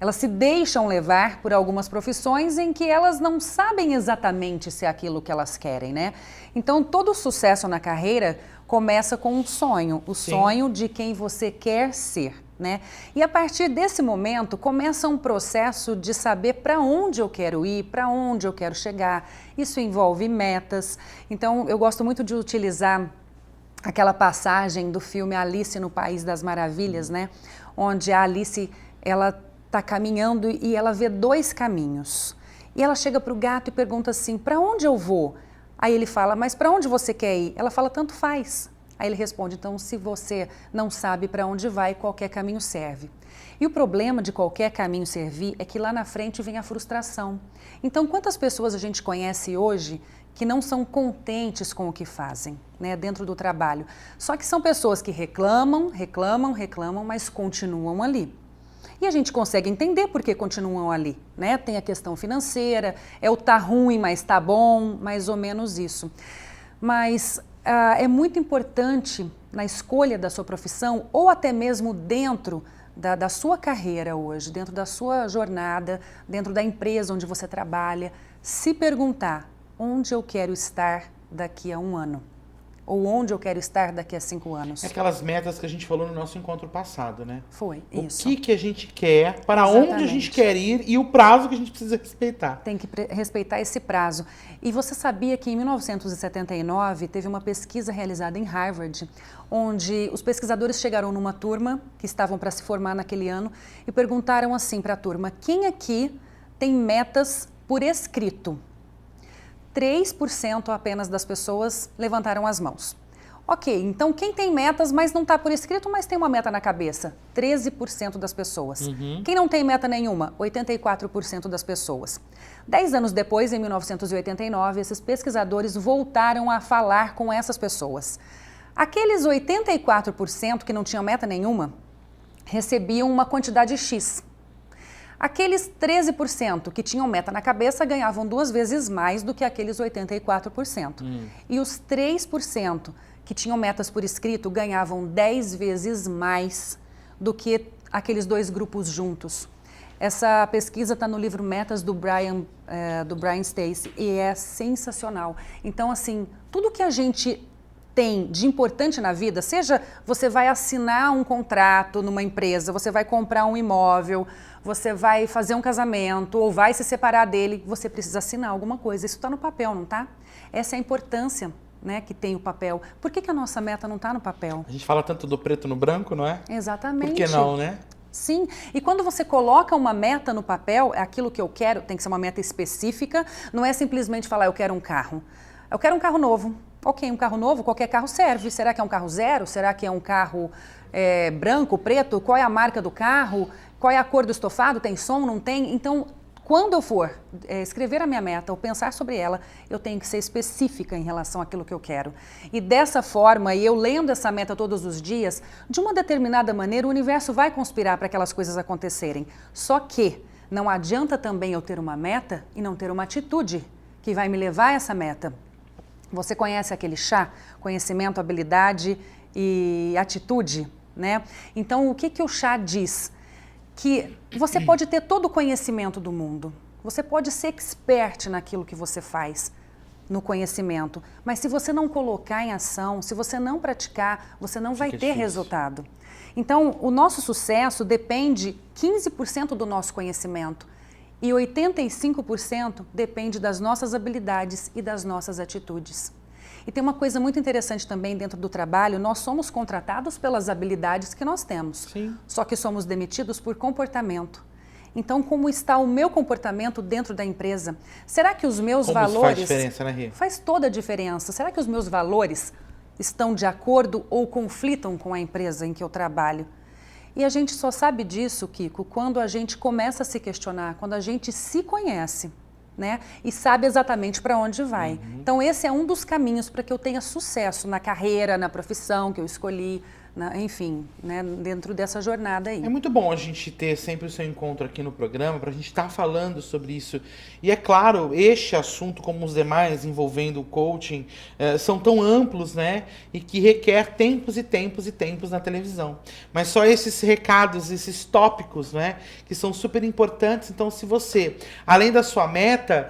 elas se deixam levar por algumas profissões em que elas não sabem exatamente se é aquilo que elas querem, né? Então, todo sucesso na carreira começa com um sonho, o sonho de quem você quer ser, né? E a partir desse momento, começa um processo de saber para onde eu quero ir, para onde eu quero chegar. Isso envolve metas. Então, eu gosto muito de utilizar aquela passagem do filme Alice no País das Maravilhas, né? Onde a Alice, ela está caminhando e ela vê dois caminhos. E ela chega para o gato e pergunta assim, para onde eu vou? Aí ele fala, mas para onde você quer ir? Ela fala, tanto faz. Aí ele responde, então se você não sabe para onde vai, qualquer caminho serve. E o problema de qualquer caminho servir é que lá na frente vem a frustração. Então quantas pessoas a gente conhece hoje que não são contentes com o que fazem, né, dentro do trabalho? Só que são pessoas que reclamam, mas continuam ali. E a gente consegue entender por que continuam ali, né? Tem a questão financeira, o tá ruim, mas tá bom, mais ou menos isso. Mas é muito importante na escolha da sua profissão, ou até mesmo dentro da sua carreira hoje, dentro da sua jornada, dentro da empresa onde você trabalha, se perguntar onde eu quero estar daqui a um ano. ou onde eu quero estar daqui a 5 anos. É aquelas metas que a gente falou no nosso encontro passado, né? Foi, isso. O que a gente quer, para onde a gente quer ir e o prazo que a gente precisa respeitar. Tem que respeitar esse prazo. E você sabia que em 1979 teve uma pesquisa realizada em Harvard, onde os pesquisadores chegaram numa turma que estavam para se formar naquele ano e perguntaram assim para a turma: quem aqui tem metas por escrito? 3% apenas das pessoas levantaram as mãos. Ok, então quem tem metas, mas não está por escrito, mas tem uma meta na cabeça? 13% das pessoas. Quem não tem meta nenhuma? 84% das pessoas. 10 anos depois, em 1989, esses pesquisadores voltaram a falar com essas pessoas. Aqueles 84% que não tinham meta nenhuma recebiam uma quantidade X. Aqueles 13% que tinham meta na cabeça ganhavam 2 vezes mais do que aqueles 84%. E os 3% que tinham metas por escrito ganhavam 10 vezes mais do que aqueles 2 grupos juntos. Essa pesquisa está no livro Metas do Brian Stacy e é sensacional. Então, assim, tudo que a gente tem de importante na vida, seja você vai assinar um contrato numa empresa, você vai comprar um imóvel, você vai fazer um casamento ou vai se separar dele, você precisa assinar alguma coisa. Isso está no papel, não está? Essa é a importância, né, que tem o papel. Por que a nossa meta não está no papel? A gente fala tanto do preto no branco, não é? Exatamente. Por que não, né? Sim, e quando você coloca uma meta no papel, é aquilo que eu quero, tem que ser uma meta específica, não é simplesmente falar eu quero um carro. Eu quero um carro novo. Ok, um carro novo, qualquer carro serve. Será que é um carro zero? Será que é um carro branco, preto? Qual é a marca do carro? Qual é a cor do estofado? Tem som, não tem? Então, quando eu for escrever a minha meta ou pensar sobre ela, eu tenho que ser específica em relação àquilo que eu quero. E dessa forma, e eu lendo essa meta todos os dias, de uma determinada maneira, o universo vai conspirar para aquelas coisas acontecerem. Só que não adianta também eu ter uma meta e não ter uma atitude que vai me levar a essa meta. Você conhece aquele chá? Conhecimento, habilidade e atitude, né? Então, o que o chá diz? Que você pode ter todo o conhecimento do mundo, você pode ser expert naquilo que você faz, no conhecimento, mas se você não colocar em ação, se você não praticar, você não vai ter resultado. Então, o nosso sucesso depende 15% do nosso conhecimento e 85% depende das nossas habilidades e das nossas atitudes. E tem uma coisa muito interessante também dentro do trabalho, nós somos contratados pelas habilidades que nós temos, só que somos demitidos por comportamento. Então, como está o meu comportamento dentro da empresa? Será que os meus valores... Faz diferença, né, Rê? Faz toda a diferença. Será que os meus valores estão de acordo ou conflitam com a empresa em que eu trabalho? E a gente só sabe disso, Kiko, quando a gente começa a se questionar, quando a gente se conhece, né? E sabe exatamente para onde vai. Então, esse é um dos caminhos para que eu tenha sucesso na carreira, na profissão que eu escolhi, enfim, né, dentro dessa jornada aí. É muito bom a gente ter sempre o seu encontro aqui no programa, para a gente estar falando sobre isso. E é claro, este assunto, como os demais envolvendo o coaching, são tão amplos, né? E que requer tempos e tempos e tempos na televisão. Mas só esses recados, esses tópicos, né? Que são super importantes. Então, se você, além da sua meta,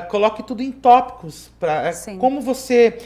coloque tudo em tópicos. Como você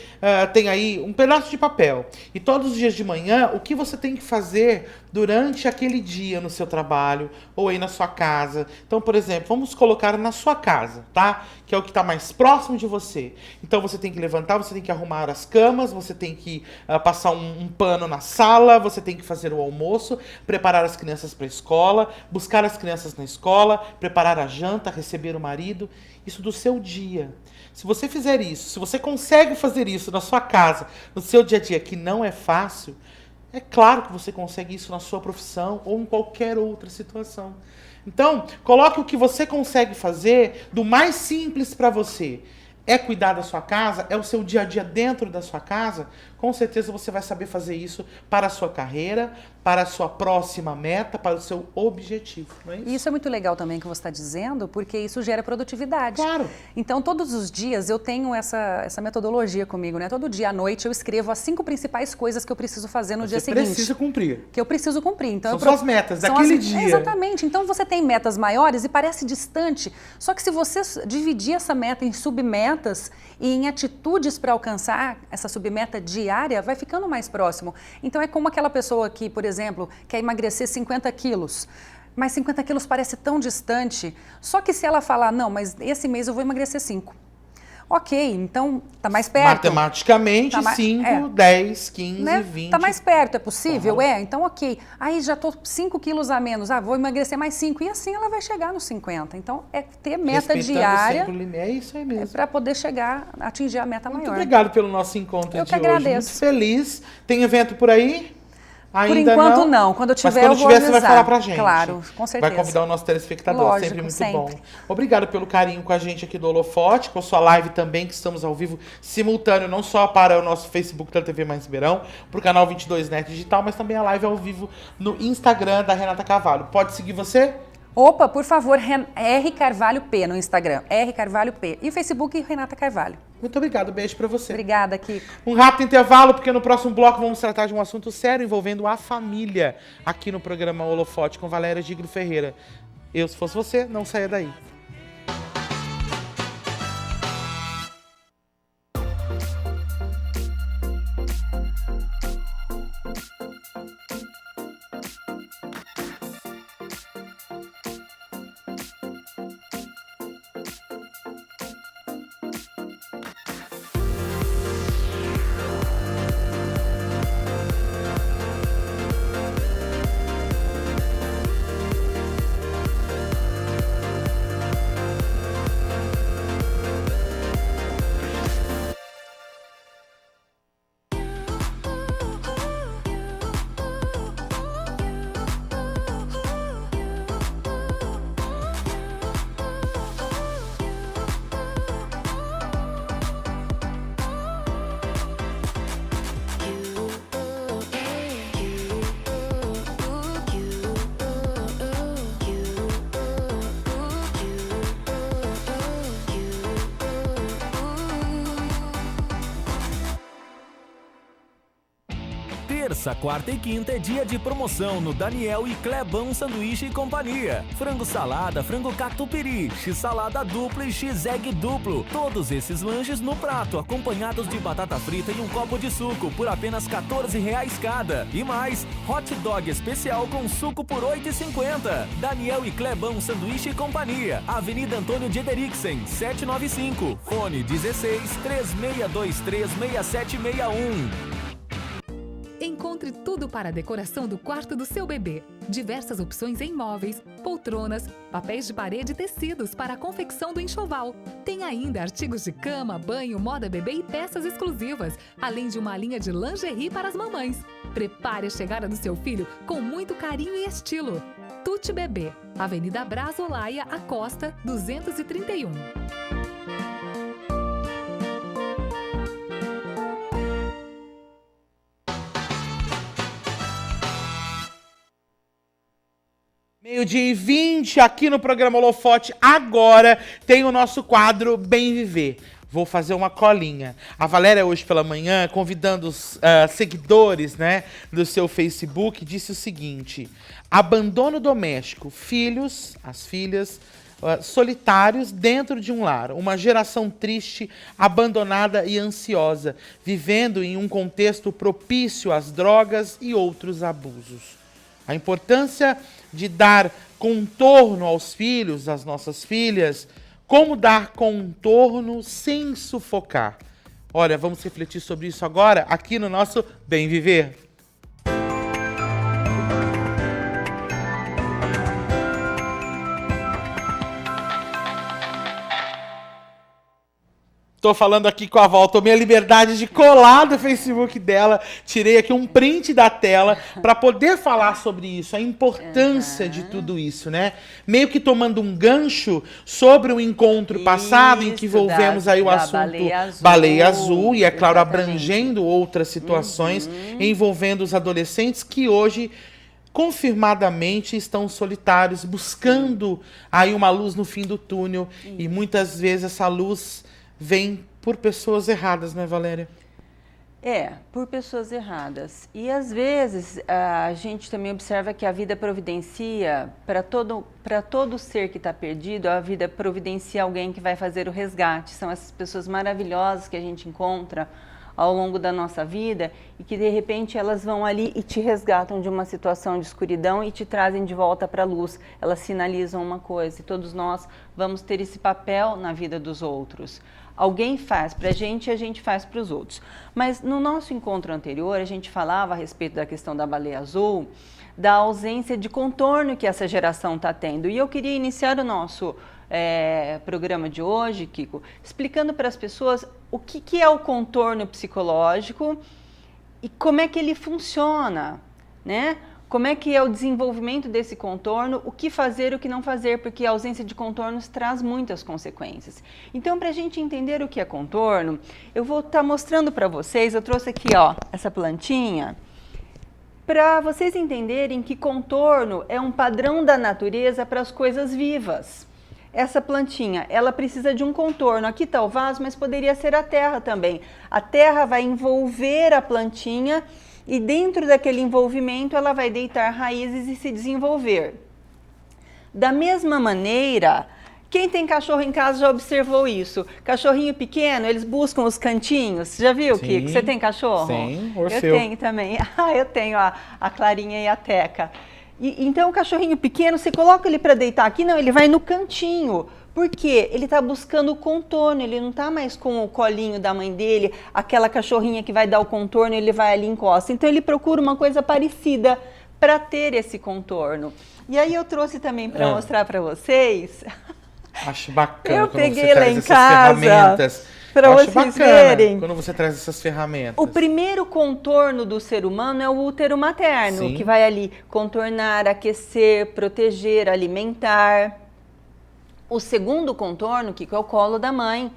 tem aí um pedaço de papel e todos os dias de manhã, o que você tem que fazer durante aquele dia no seu trabalho ou aí na sua casa. Então, por exemplo, vamos colocar na sua casa, tá? Que é o que está mais próximo de você. Então, você tem que levantar, você tem que arrumar as camas, você tem que passar um pano na sala, você tem que fazer o almoço, preparar as crianças para a escola, buscar as crianças na escola, preparar a janta, receber o marido. Isso do seu dia. Se você fizer isso, se você consegue fazer isso na sua casa, no seu dia a dia, que não é fácil, é claro que você consegue isso na sua profissão ou em qualquer outra situação. Então, coloque o que você consegue fazer do mais simples para você. É cuidar da sua casa? É o seu dia a dia dentro da sua casa? Com certeza você vai saber fazer isso para a sua carreira, para a sua próxima meta, para o seu objetivo, não é isso? Isso é muito legal também que você está dizendo, porque isso gera produtividade. Claro. Então, todos os dias eu tenho essa metodologia comigo, né? Todo dia à noite eu escrevo as 5 principais coisas que eu preciso fazer no dia seguinte. Você precisa cumprir. Que eu preciso cumprir. Então, são suas metas daquele dia. Exatamente. Então, você tem metas maiores e parece distante. Só que se você dividir essa meta em submetas e em atitudes para alcançar essa submeta diária, vai ficando mais próximo. Então, é como aquela pessoa que, por exemplo, quer emagrecer 50 quilos. Mas 50 quilos parece tão distante. Só que se ela falar, não, mas esse mês eu vou emagrecer 5. Ok, então tá mais perto. Matematicamente, 5, 10, 15, né? 20. Tá mais perto, é possível? Claro. Então ok. Aí já tô 5 quilos a menos, vou emagrecer mais 5. E assim ela vai chegar nos 50. Então é ter meta diária. É isso aí mesmo. Para poder atingir a meta maior. Muito obrigado pelo nosso encontro eu de que hoje. Agradeço. Muito feliz. Tem evento por aí? Ainda por enquanto não. Quando eu tiver, mas quando tiver, você vai falar pra gente. Claro, com certeza. Vai convidar o nosso telespectador, Lógico, sempre muito bom. Obrigado pelo carinho com a gente aqui do Holofote, com a sua live também, que estamos ao vivo simultâneo, não só para o nosso Facebook da TV Mais Ribeirão, para o canal 22 Net Digital, mas também a live ao vivo no Instagram da Renata Carvalho. Pode seguir você? Opa, por favor, R Carvalho P no Instagram, R Carvalho P. E o Facebook, Renata Carvalho. Muito obrigado, beijo pra você. Obrigada, Kiko. Um rápido intervalo, porque no próximo bloco vamos tratar de um assunto sério envolvendo a família, aqui no programa Holofote com Valéria Gigno Ferreira. Eu, se fosse você, não saia daí. Terça, quarta e quinta é dia de promoção no Daniel e Clebão Sanduíche e Companhia. Frango salada, frango catupiry, x-salada dupla e x-egg duplo. Todos esses lanches no prato, acompanhados de batata frita e um copo de suco por apenas R$14 cada. E mais, hot dog especial com suco por R$8,50. Daniel e Clebão Sanduíche e Companhia. Avenida Antônio Diederiksen, 795. Fone 16-3623-6761. Encontre tudo para a decoração do quarto do seu bebê. Diversas opções em móveis, poltronas, papéis de parede e tecidos para a confecção do enxoval. Tem ainda artigos de cama, banho, moda bebê e peças exclusivas, além de uma linha de lingerie para as mamães. Prepare a chegada do seu filho com muito carinho e estilo. Tuti Bebê, Avenida Brás Olaia, Acosta, 231. Meio-dia e 20, aqui no programa Holofote, agora tem o nosso quadro Bem Viver. Vou fazer uma colinha. A Valéria, hoje pela manhã, convidando os seguidores, né, do seu Facebook, disse o seguinte: abandono doméstico, filhos, as filhas, solitários dentro de um lar. Uma geração triste, abandonada e ansiosa, vivendo em um contexto propício às drogas e outros abusos. A importância de dar contorno aos filhos, às nossas filhas. Como dar contorno sem sufocar? Olha, vamos refletir sobre isso agora, aqui no nosso Bem Viver. Tô falando aqui com a Val, tomei a liberdade de colar do Facebook dela, tirei aqui um print da tela para poder falar sobre isso, a importância de tudo isso, né? Meio que tomando um gancho sobre o encontro passado em que envolvemos aí o assunto baleia azul e, é claro, abrangendo outras situações envolvendo os adolescentes que hoje confirmadamente estão solitários, buscando aí uma luz no fim do túnel e muitas vezes essa luz vem por pessoas erradas, né, Valéria? Por pessoas erradas. E às vezes a gente também observa que a vida providencia, para todo ser que está perdido, a vida providencia alguém que vai fazer o resgate. São essas pessoas maravilhosas que a gente encontra ao longo da nossa vida e que de repente elas vão ali e te resgatam de uma situação de escuridão e te trazem de volta para a luz. Elas sinalizam uma coisa e todos nós vamos ter esse papel na vida dos outros. Alguém faz para a gente faz para os outros. Mas no nosso encontro anterior, a gente falava a respeito da questão da baleia azul, da ausência de contorno que essa geração está tendo. E eu queria iniciar o nosso programa de hoje, Kiko, explicando para as pessoas o que é o contorno psicológico e como é que ele funciona, né? Como é que é o desenvolvimento desse contorno, o que fazer e o que não fazer, porque a ausência de contornos traz muitas consequências. Então, para a gente entender o que é contorno, eu vou estar mostrando para vocês, eu trouxe aqui, ó, essa plantinha, para vocês entenderem que contorno é um padrão da natureza para as coisas vivas. Essa plantinha, ela precisa de um contorno. Aqui está o vaso, mas poderia ser a terra também. A terra vai envolver a plantinha e dentro daquele envolvimento ela vai deitar raízes e se desenvolver. Da mesma maneira, quem tem cachorro em casa já observou isso. Cachorrinho pequeno, eles buscam os cantinhos. Já viu, Sim. Kiko? Você tem cachorro? Sim, Orfeu. Eu tenho também. Eu tenho a Clarinha e a Teca. Então o cachorrinho pequeno, você coloca ele para deitar aqui, não, ele vai no cantinho. Por quê? Ele está buscando o contorno, ele não está mais com o colinho da mãe dele, aquela cachorrinha que vai dar o contorno, ele vai ali e encosta. Então ele procura uma coisa parecida para ter esse contorno. E aí eu trouxe também para mostrar para vocês. Acho bacana eu quando peguei você lá traz em essas casa ferramentas. para vocês bacana verem. Quando você traz essas ferramentas. O primeiro contorno do ser humano é o útero materno, Sim. que vai ali contornar, aquecer, proteger, alimentar. O segundo contorno, que é o colo da mãe.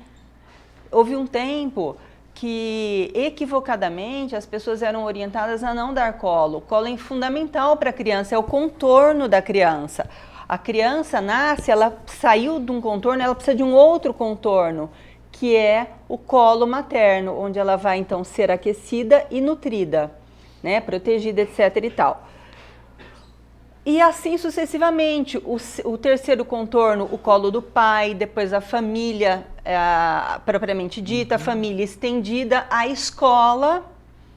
Houve um tempo que, equivocadamente, as pessoas eram orientadas a não dar colo. O colo é fundamental para a criança, é o contorno da criança. A criança nasce, ela saiu de um contorno, ela precisa de um outro contorno, que é o colo materno, onde ela vai, então, ser aquecida e nutrida, né, protegida, etc. e tal. E assim sucessivamente, o terceiro contorno, o colo do pai, depois a família propriamente dita, a família estendida, a escola,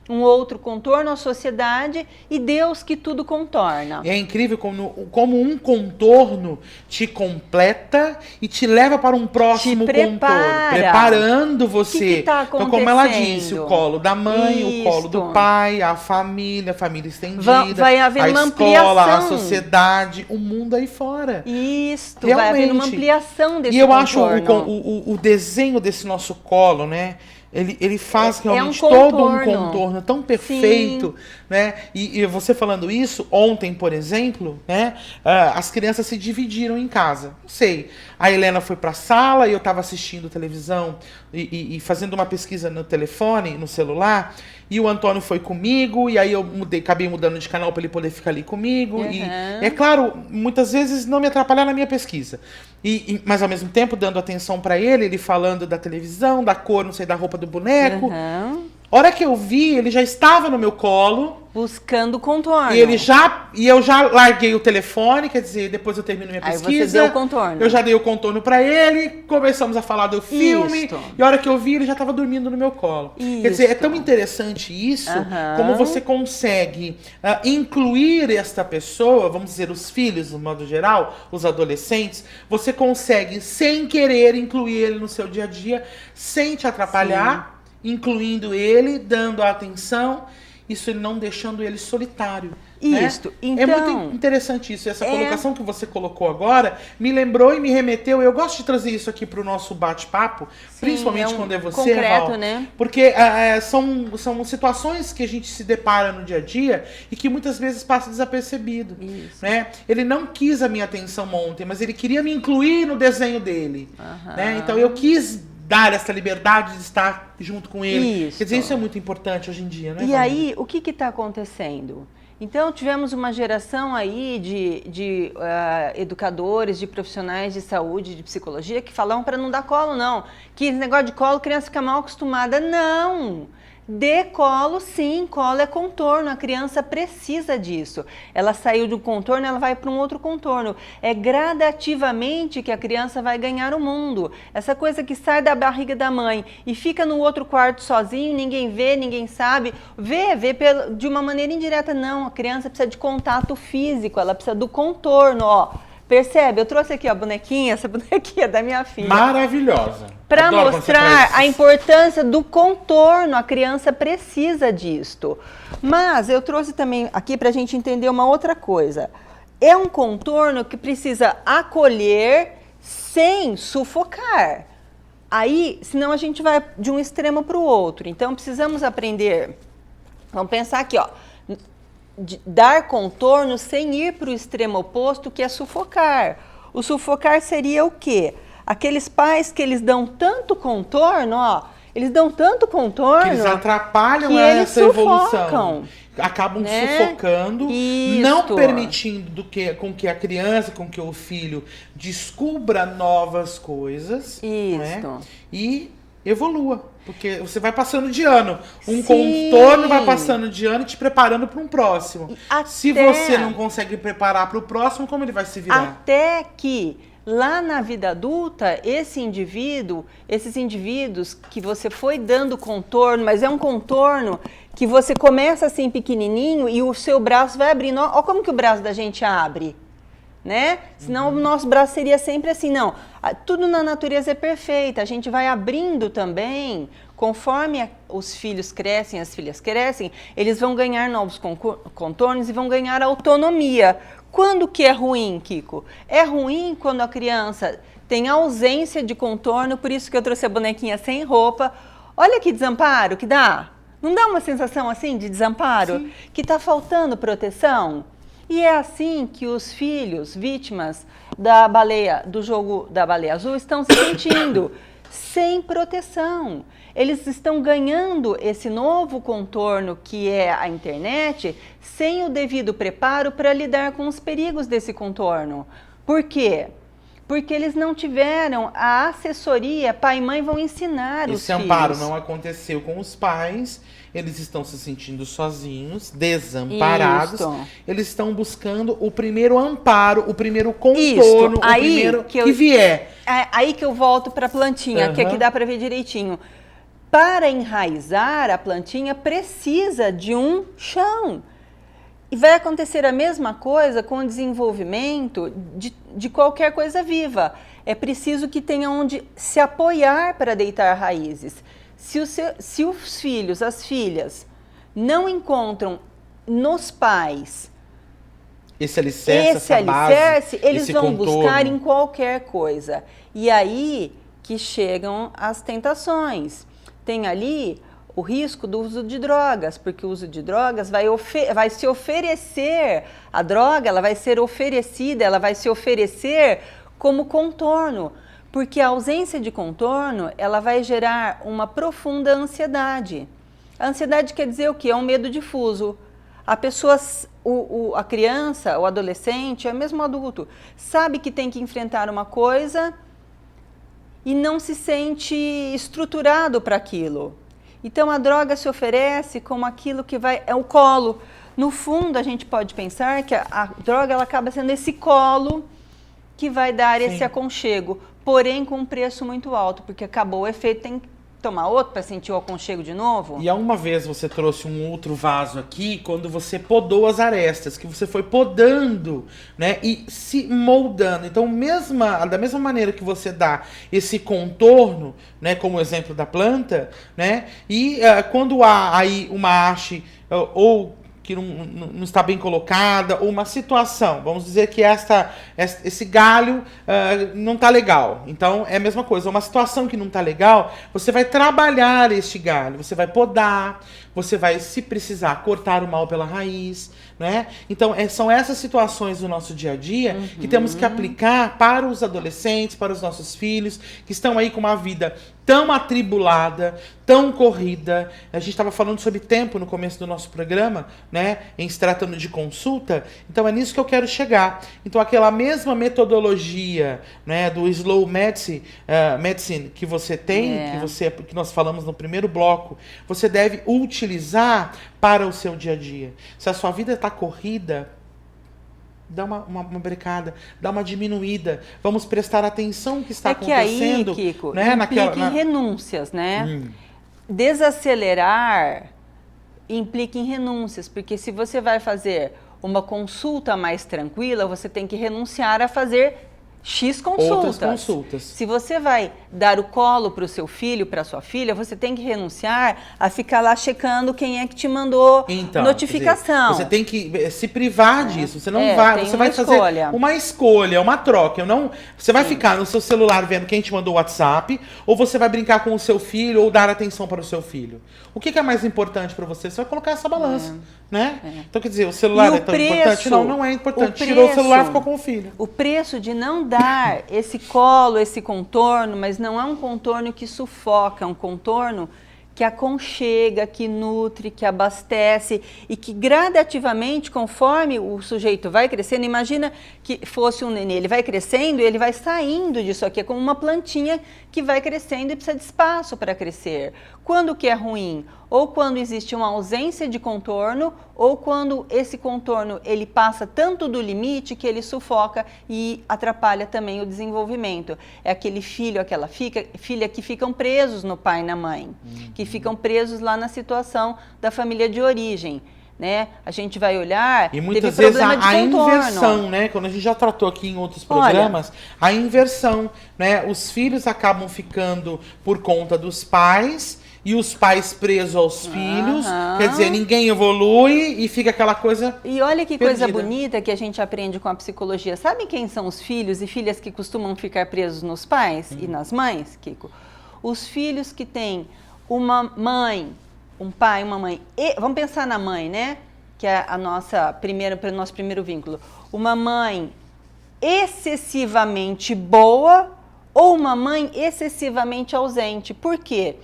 um outro contorno, a sociedade e Deus que tudo contorna. É incrível como um contorno te completa e te leva para um próximo contorno, preparando você. Que tá acontecendo? Então, como ela disse, o colo da mãe, o colo do pai, a família estendida, vai haver a uma escola, ampliação. a sociedade, o mundo aí fora. Isso, realmente. Vai haver uma ampliação desse contorno. E eu contorno. acho o desenho desse nosso colo, né? Ele faz realmente contorno. todo um contorno tão perfeito, né? E você falando isso, ontem, por exemplo, né? As crianças se dividiram em casa. Não sei. A Helena foi para a sala e eu estava assistindo televisão e fazendo uma pesquisa no telefone, no celular. E o Antônio foi comigo, e aí eu acabei mudando de canal para ele poder ficar ali comigo. E, é claro, muitas vezes não me atrapalhar na minha pesquisa. Mas ao mesmo tempo, dando atenção para ele falando da televisão, da cor, não sei, da roupa do boneco. Hora que eu vi, ele já estava no meu colo. Buscando contorno. E eu já larguei o telefone, quer dizer, depois eu termino minha pesquisa. Aí você deu o contorno. Eu já dei o contorno para ele, começamos a falar do filme. E a hora que eu vi, ele já estava dormindo no meu colo. Quer dizer, é tão interessante isso, como você consegue incluir esta pessoa, vamos dizer, os filhos, no modo geral, os adolescentes, você consegue, sem querer, incluir ele no seu dia a dia, sem te atrapalhar, incluindo ele, dando a atenção. isso ele não deixando ele solitário. Isso. Né? Então, é muito interessante isso. Essa colocação que você colocou agora me lembrou e me remeteu. Eu gosto de trazer isso aqui para o nosso bate-papo, principalmente quando é você, concreto, Val, né? porque são situações que a gente se depara no dia a dia e que muitas vezes passa desapercebido. Né? Ele não quis a minha atenção ontem, mas ele queria me incluir no desenho dele. Né? Então eu quis dar essa liberdade de estar junto com ele. Quer dizer, isso é muito importante hoje em dia, né? E aí, o que está acontecendo? Então, tivemos uma geração aí de educadores, de profissionais de saúde, de psicologia, que falavam para não dar colo, não. Que esse negócio de colo, a criança fica mal acostumada. Não! Dê colo, sim, colo é contorno, a criança precisa disso. Ela saiu de um contorno, ela vai para um outro contorno. É gradativamente que a criança vai ganhar o mundo. Essa coisa que sai da barriga da mãe e fica no outro quarto sozinho, ninguém vê, ninguém sabe. Vê de uma maneira indireta. Não, a criança precisa de contato físico, ela precisa do contorno, ó. Percebe? Eu trouxe aqui a bonequinha, essa bonequinha da minha filha. Maravilhosa. Para mostrar a importância do contorno, a criança precisa disto. Mas eu trouxe também aqui para a gente entender uma outra coisa. É um contorno que precisa acolher sem sufocar. Aí, senão a gente vai de um extremo para o outro. Então, precisamos aprender. Vamos pensar aqui, ó. Dar contorno sem ir para o extremo oposto, que é sufocar. O sufocar seria o quê? Aqueles pais que eles dão tanto contorno, ó, eles dão tanto contorno que eles atrapalham que essa eles evolução. Acabam sufocando, não permitindo com que a criança, com que o filho descubra novas coisas. Né? E evolua. Porque você vai passando de ano. Um contorno vai passando de ano e te preparando para um próximo. Se você não consegue preparar para o próximo, como ele vai se virar? Até que lá na vida adulta, esses indivíduos que você foi dando contorno, mas é um contorno que você começa assim pequenininho e o seu braço vai abrindo. Olha como que o braço da gente abre. Né? Senão o nosso braço seria sempre assim, não. Tudo na natureza é perfeito, a gente vai abrindo também, conforme os filhos crescem, as filhas crescem, eles vão ganhar novos contornos e vão ganhar autonomia. Quando que é ruim, Kiko? É ruim quando a criança tem ausência de contorno, por isso que eu trouxe a bonequinha sem roupa. Olha que desamparo que dá. Não dá uma sensação assim de desamparo? Sim. Que está faltando proteção? E é assim que os filhos vítimas do jogo da baleia azul estão se sentindo, sem proteção. Eles estão ganhando esse novo contorno que é a internet, sem o devido preparo para lidar com os perigos desse contorno. Por quê? Porque eles não tiveram a assessoria, pai e mãe vão ensinar os filhos. Esse amparo não aconteceu com os pais, eles estão se sentindo sozinhos, desamparados. Eles estão buscando o primeiro amparo, o primeiro contorno, o primeiro que vier. É aí que eu volto para a plantinha, que aqui dá para ver direitinho. Para enraizar, a plantinha precisa de um chão. E vai acontecer a mesma coisa com o desenvolvimento de qualquer coisa viva. É preciso que tenha onde se apoiar para deitar raízes. Se os filhos, as filhas, não encontram nos pais esse alicerce, eles vão buscar em qualquer coisa. E aí que chegam as tentações. Tem ali o risco do uso de drogas, porque o uso de drogas vai se oferecer, a droga ela vai ser oferecida, ela vai se oferecer como contorno, porque a ausência de contorno ela vai gerar uma profunda ansiedade. A ansiedade quer dizer o quê? É um medo difuso. A pessoa, a criança, o adolescente, é mesmo o adulto, sabe que tem que enfrentar uma coisa e não se sente estruturado para aquilo. Então, a droga se oferece como aquilo que é o colo. No fundo, a gente pode pensar que a droga ela acaba sendo esse colo que vai dar esse aconchego, porém com um preço muito alto, porque acabou o efeito, tem que tomar outro para sentir o aconchego de novo? E uma vez você trouxe um outro vaso aqui, quando você podou as arestas, que você foi podando, né, e se moldando. Então, da mesma maneira que você dá esse contorno, né, como o exemplo da planta, né, e quando há aí uma haste ou que não está bem colocada, ou uma situação, vamos dizer que esse galho não está legal. Então, é a mesma coisa, uma situação que não está legal, você vai trabalhar este galho, você vai podar, você vai, se precisar, cortar o mal pela raiz, né? Então, são essas situações do nosso dia a dia que temos que aplicar para os adolescentes, para os nossos filhos, que estão aí com uma vida tão atribulada, tão corrida. A gente estava falando sobre tempo no começo do nosso programa, né? Em se tratando de consulta. Então, é nisso que eu quero chegar. Então, aquela mesma metodologia, né, do slow medicine que você tem, que nós falamos no primeiro bloco, você deve utilizar para o seu dia a dia. Se a sua vida está corrida, dá uma brecada, dá uma diminuída. Vamos prestar atenção no que está acontecendo. Aí, Kiko, né? implica em renúncias, né? Desacelerar implica em renúncias, porque se você vai fazer uma consulta mais tranquila, você tem que renunciar a fazer X consultas. Outras consultas. Se você vai dar o colo para o seu filho, para a sua filha, você tem que renunciar a ficar lá checando quem é que te mandou notificação. Dizer, você tem que se privar disso. Você não vai. Você vai fazer uma escolha, uma troca. Você vai ficar no seu celular vendo quem te mandou o WhatsApp, ou você vai brincar com o seu filho, ou dar atenção para o seu filho. O que é mais importante para você? Você vai colocar essa balança, né? Então, quer dizer, o celular é tão importante? Não é importante. Tirou o celular e ficou com o filho. O preço de não dar esse colo, esse contorno, mas não é um contorno que sufoca, é um contorno que aconchega, que nutre, que abastece e que gradativamente, conforme o sujeito vai crescendo, imagina que fosse um nenê, ele vai crescendo e ele vai saindo disso aqui, é como uma plantinha que vai crescendo e precisa de espaço para crescer. Quando que é ruim? Ou quando existe uma ausência de contorno, ou quando esse contorno ele passa tanto do limite que ele sufoca e atrapalha também o desenvolvimento. É aquele filho, aquela filha que ficam presos no pai e na mãe, que ficam presos lá na situação da família de origem. Né? A gente vai olhar e muitas vezes a inversão, né? Quando a gente já tratou aqui em outros programas, a inversão, né? Os filhos acabam ficando por conta dos pais e os pais presos aos filhos, quer dizer, ninguém evolui e fica aquela coisa E olha que perdida. Coisa bonita que a gente aprende com a psicologia. Sabe quem são os filhos e filhas que costumam ficar presos nos pais e nas mães, Kiko? Os filhos que têm uma mãe, um pai, uma mãe. Vamos pensar na mãe, né? Que é o nosso primeiro vínculo. Uma mãe excessivamente boa ou uma mãe excessivamente ausente. Por quê?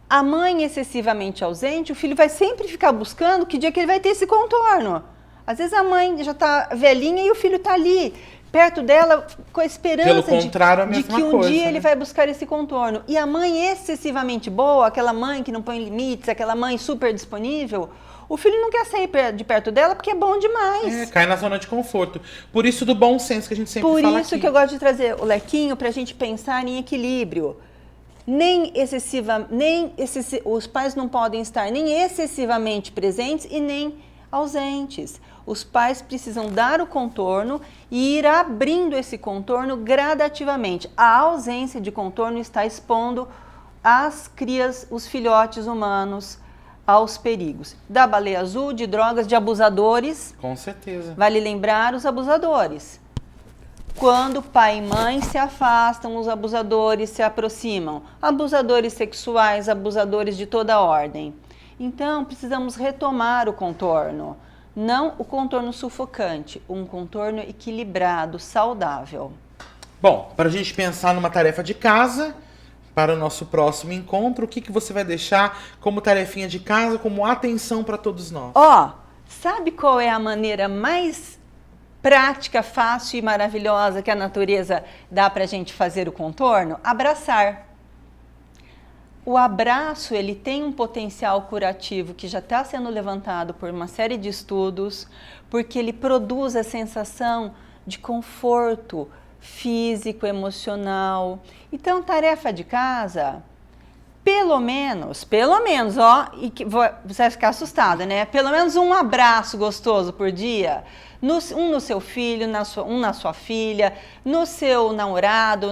A mãe excessivamente ausente, o filho vai sempre ficar buscando que dia que ele vai ter esse contorno. Às vezes a mãe já está velhinha e o filho está ali, perto dela, com a esperança de que um dia ele vai buscar esse contorno. E a mãe excessivamente boa, aquela mãe que não põe limites, aquela mãe super disponível, o filho não quer sair de perto dela porque é bom demais. Cai na zona de conforto. Por isso do bom senso que a gente sempre fala aqui. Por isso que eu gosto de trazer o lequinho para a gente pensar em equilíbrio. Os pais não podem estar nem excessivamente presentes e nem ausentes. Os pais precisam dar o contorno e ir abrindo esse contorno gradativamente. A ausência de contorno está expondo as crias, os filhotes humanos, aos perigos. Da baleia azul, de drogas, de abusadores. Com certeza. Vale lembrar os abusadores. Quando pai e mãe se afastam, os abusadores se aproximam. Abusadores sexuais, abusadores de toda ordem. Então, precisamos retomar o contorno. Não o contorno sufocante, um contorno equilibrado, saudável. Bom, para a gente pensar numa tarefa de casa, para o nosso próximo encontro, o que você vai deixar como tarefinha de casa, como atenção para todos nós? Sabe qual é a maneira mais prática, fácil e maravilhosa que a natureza dá para a gente fazer o contorno? Abraçar. O abraço, ele tem um potencial curativo que já está sendo levantado por uma série de estudos, porque ele produz a sensação de conforto físico, emocional. Então, tarefa de casa, pelo menos, ó, e que você vai ficar assustada, né? Pelo menos um abraço gostoso por dia. Um no seu filho, um na sua filha, no seu namorado,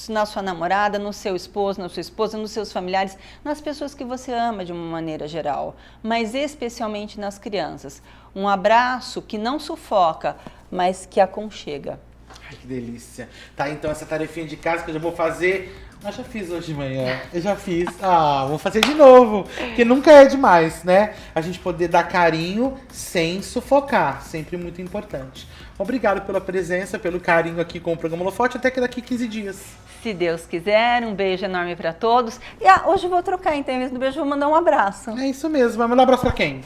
na sua namorada, no seu esposo, na sua esposa, nos seus familiares, nas pessoas que você ama de uma maneira geral, mas especialmente nas crianças. Um abraço que não sufoca, mas que aconchega. Ai, que delícia. Tá, então essa tarefinha de casa que eu já vou fazer... Eu já fiz hoje de manhã, eu já fiz. Vou fazer de novo, porque nunca é demais, né? A gente poder dar carinho sem sufocar, sempre muito importante. Obrigado pela presença, pelo carinho aqui com o programa Holofote, até que daqui 15 dias. Se Deus quiser, um beijo enorme para todos. E hoje eu vou trocar, então, em vez do beijo, eu vou mandar um abraço. É isso mesmo, vai mandar um abraço para quem?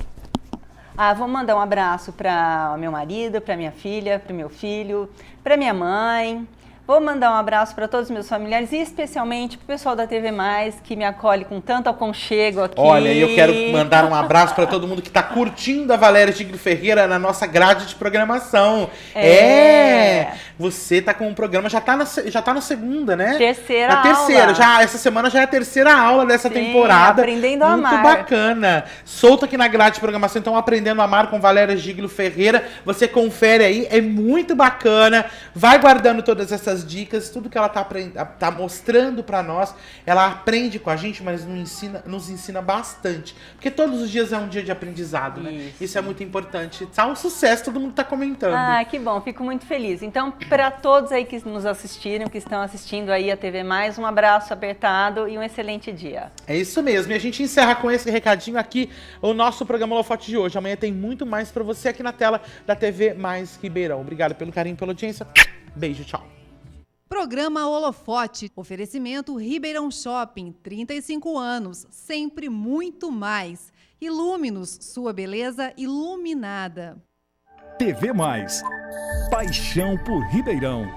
Vou mandar um abraço para meu marido, para minha filha, para o meu filho, para minha mãe. Vou mandar um abraço para todos os meus familiares e especialmente para o pessoal da TV Mais, que me acolhe com tanto aconchego aqui. Olha, eu quero mandar um abraço para todo mundo que está curtindo a Valéria Giglio Ferreira na nossa grade de programação. Você tá com um programa, já tá na segunda, né? Terceira aula. Essa semana já é a terceira aula dessa temporada. Aprendendo a amar. Muito bacana. Solto aqui na grade de programação, então Aprendendo a Amar com Valéria Giglio Ferreira. Você confere aí, é muito bacana. Vai guardando todas essas dicas, tudo que ela tá mostrando para nós, ela aprende com a gente, mas nos ensina bastante, porque todos os dias é um dia de aprendizado, né? Isso é muito importante. Tá um sucesso, todo mundo tá comentando. Que bom, fico muito feliz. Então, para todos aí que nos assistiram, que estão assistindo aí a TV Mais, um abraço apertado e um excelente dia. É isso mesmo, e a gente encerra com esse recadinho aqui o nosso programa Holofote de hoje. Amanhã tem muito mais para você aqui na tela da TV Mais Ribeirão. Obrigado pelo carinho, pela audiência. Beijo, tchau. Programa Holofote, oferecimento Ribeirão Shopping, 35 anos, sempre muito mais. Illuminus, sua beleza iluminada. TV Mais, paixão por Ribeirão.